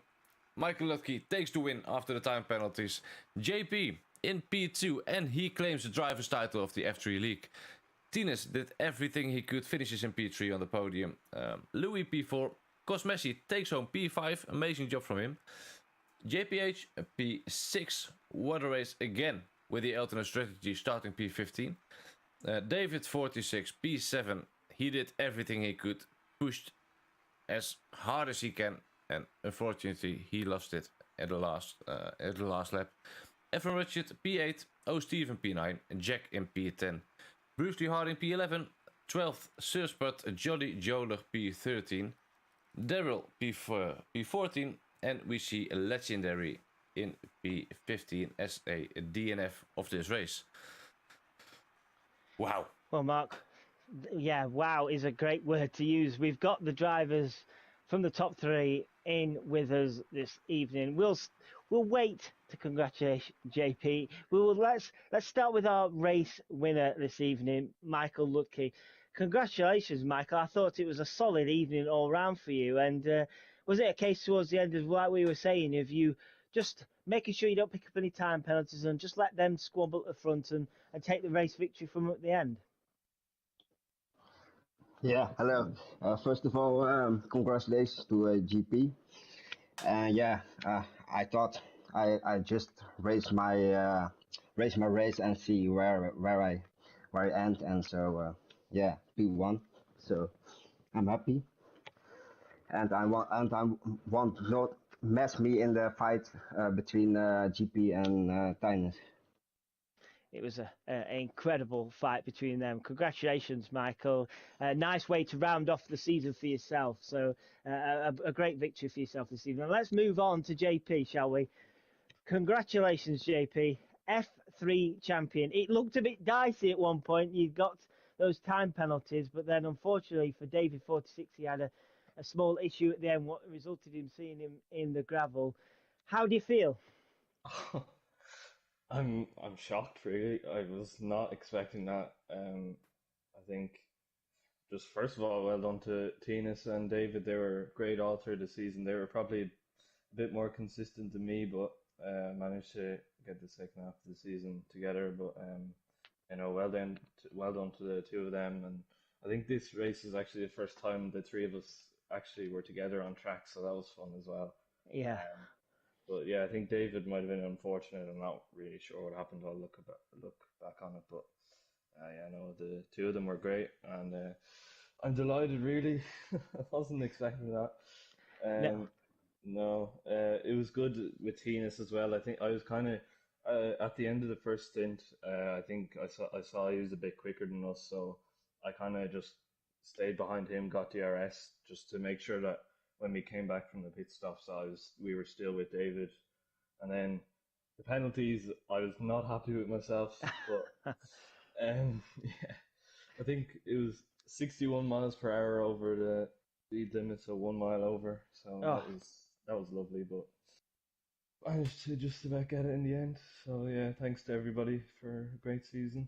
[SPEAKER 1] Michael Lutke takes the win after the time penalties. JP in P2, and he claims the driver's title of the F3 League. Tinus did everything he could, finishes in P3 on the podium. Louis P4. Cosmesi takes home P5. Amazing job from him. JPH P6. What a race again with the alternate strategy, starting P15. David 46 P7. He did everything he could, pushed as hard as he can, and unfortunately he lost it at the last lap. Evan Richard P8, O Steven P9, and Jack in P10. Bruce Lee Harding P11, 12th Surspot Jolly Joler P13, Daryl P14, and we see a Legendary in P15 as a DNF of this race. Wow.
[SPEAKER 2] Well, Mark, yeah, wow is a great word to use. We've got the drivers from the top three in with us this evening. We'll wait to congratulate JP. Let's start with our race winner this evening, Michael Lutke. Congratulations, Michael. I thought it was a solid evening all round for you. And was it a case towards the end of what we were saying, of you just making sure you don't pick up any time penalties and just let them squabble at the front and take the race victory from at the end?
[SPEAKER 6] Yeah, hello. First of all, congratulations to GP. Yeah, I thought I just race my race and see where I end, and so yeah, P1. So I'm happy, and I want to not mess me in the fight between GP and Tinus.
[SPEAKER 2] It was an incredible fight between them. Congratulations, Michael. Nice way to round off the season for yourself. So a great victory for yourself this evening. Let's move on to JP, shall we? Congratulations, JP. F3 champion. It looked a bit dicey at one point. You got those time penalties, but then unfortunately for David 46, he had a small issue at the end, what resulted in seeing him in the gravel. How do you feel?
[SPEAKER 4] I'm shocked, really. I was not expecting that. I think just first of all, well done to Tinus and David. They were great all through the season. They were probably a bit more consistent than me, but managed to get the second half of the season together. But well done to the two of them. And I think this race is actually the first time the three of us actually were together on track, so that was fun as well.
[SPEAKER 2] Yeah.
[SPEAKER 4] But yeah, I think David might have been unfortunate. I'm not really sure what happened. I'll look back on it. But yeah, no, the two of them were great, and I'm delighted. Really, I wasn't expecting that.
[SPEAKER 2] No.
[SPEAKER 4] No, it was good with Tinas as well. I think I was kind of at the end of the first stint. I think I saw he was a bit quicker than us, so I kind of just stayed behind him, got DRS just to make sure that when we came back from the pit stops, we were still with David. And then the penalties, I was not happy with myself, but yeah, I think it was 61 miles per hour over the speed limit, so 1 mile over. So
[SPEAKER 2] Oh.
[SPEAKER 4] that was lovely, but managed to just about get it in the end. So yeah, thanks to everybody for a great season.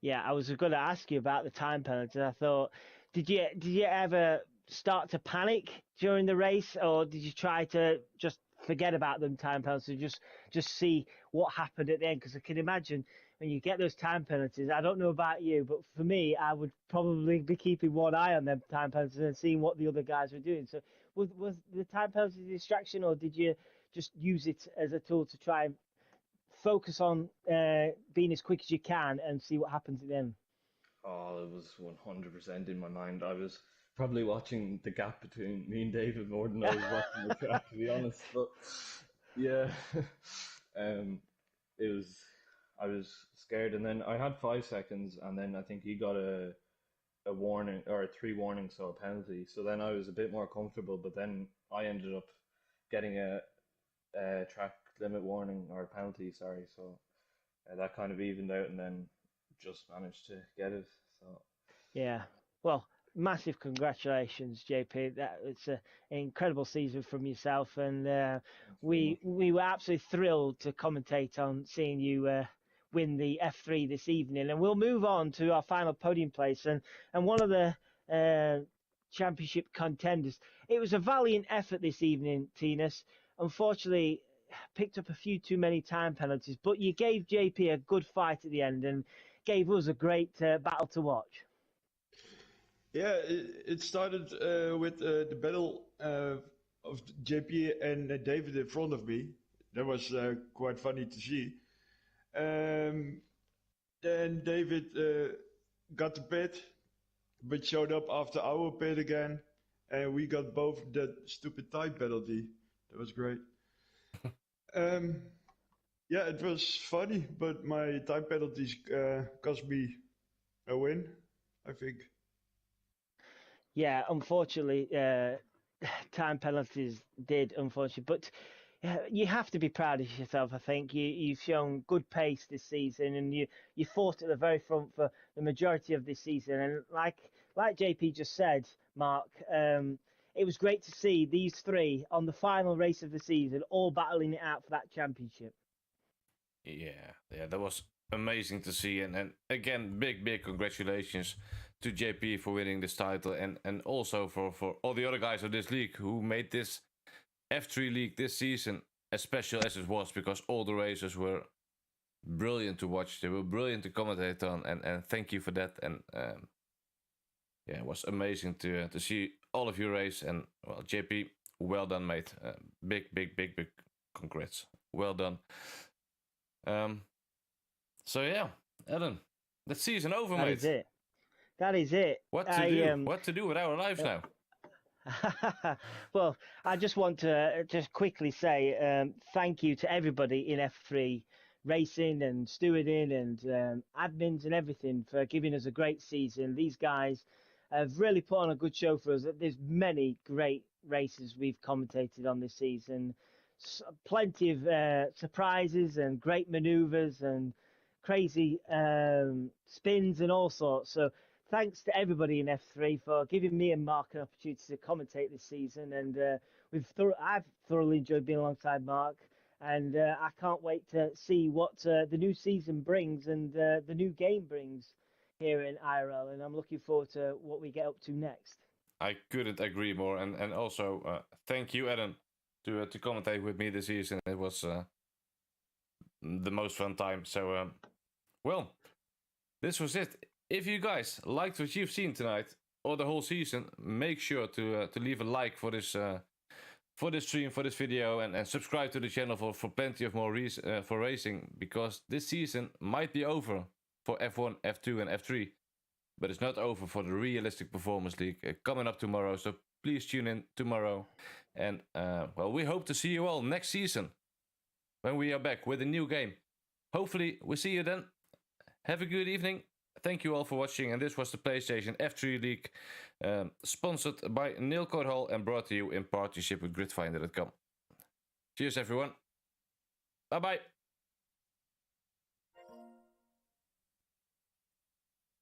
[SPEAKER 2] Yeah, I was going to ask you about the time penalties. I thought, did you ever start to panic during the race, or did you try to just forget about them time penalties, just see what happened at the end? Because I can imagine when you get those time penalties. I don't know about you, but for me, I would probably be keeping one eye on them time penalties and seeing what the other guys were doing. So was the time penalty a distraction, or did you just use it as a tool to try and focus on being as quick as you can and see what happens at the end?
[SPEAKER 4] Oh, it was 100% in my mind. I was probably watching the gap between me and David more than I was watching the track, to be honest. But yeah, um, it was. I was scared, and then I had 5 seconds, and then I think he got a warning or three warnings, so a penalty. So then I was a bit more comfortable, but then I ended up getting a track limit warning or a penalty. Sorry, so that kind of evened out, and then just managed to get it. So
[SPEAKER 2] Yeah. Well, massive congratulations, JP. It's an incredible season from yourself, and
[SPEAKER 4] thanks very much.
[SPEAKER 2] we were absolutely thrilled to commentate on seeing you win the F3 this evening. And we'll move on to our final podium place and one of the championship contenders. It was a valiant effort this evening, Tinas. Unfortunately, picked up a few too many time penalties, but you gave JP a good fight at the end and gave us a great battle to watch.
[SPEAKER 5] Yeah, it started with the battle of JP and David in front of me. That was quite funny to see. Then David got the pit, but showed up after our pit again, and we got both that stupid time penalty. That was great. Yeah, it was funny, but my time penalties cost me a win, I think.
[SPEAKER 2] Yeah, unfortunately, time penalties did, unfortunately. But you have to be proud of yourself. I think you've shown good pace this season, and you fought at the very front for the majority of this season. And like JP just said, Mark, it was great to see these three on the final race of the season, all battling it out for that championship.
[SPEAKER 1] Yeah, that was amazing to see, and again, big congratulations to JP for winning this title, and also for all the other guys of this league who made this F3 league this season as special as it was, because all the races were brilliant to watch. They were brilliant to commentate on, and thank you for that. And yeah, it was amazing to see all of you race. And well, JP, well done, mate. Big congrats. Well done. So yeah, Ellen, the season over,
[SPEAKER 2] That
[SPEAKER 1] mate.
[SPEAKER 2] is it. That is it.
[SPEAKER 1] What to do? What to do with our lives now?
[SPEAKER 2] Well, I just want to just quickly say thank you to everybody in F3 racing and stewarding and admins and everything for giving us a great season. These guys have really put on a good show for us. There's many great races we've commentated on this season. Plenty of surprises and great maneuvers and crazy spins and all sorts. So thanks to everybody in F3 for giving me and Mark an opportunity to commentate this season. And I've thoroughly enjoyed being alongside Mark. And I can't wait to see what the new season brings and the new game brings here in IRL. And I'm looking forward to what we get up to next.
[SPEAKER 1] I couldn't agree more. And also thank you, Ellen, to commentate with me this season. It was the most fun time. So, well, this was it. If you guys liked what you've seen tonight or the whole season, make sure to leave a like for this stream, for this video, and subscribe to the channel for plenty of more for racing, because this season might be over for F1, F2, and F3, but it's not over for the Realistic Performance League coming up tomorrow. So please tune in tomorrow, and well, we hope to see you all next season when we are back with a new game. Hopefully, we see you then. Have a good evening. Thank you all for watching, and this was the PlayStation F3 League, sponsored by Neil Hall and brought to you in partnership with gridfinder.com. Cheers, everyone. Bye-bye.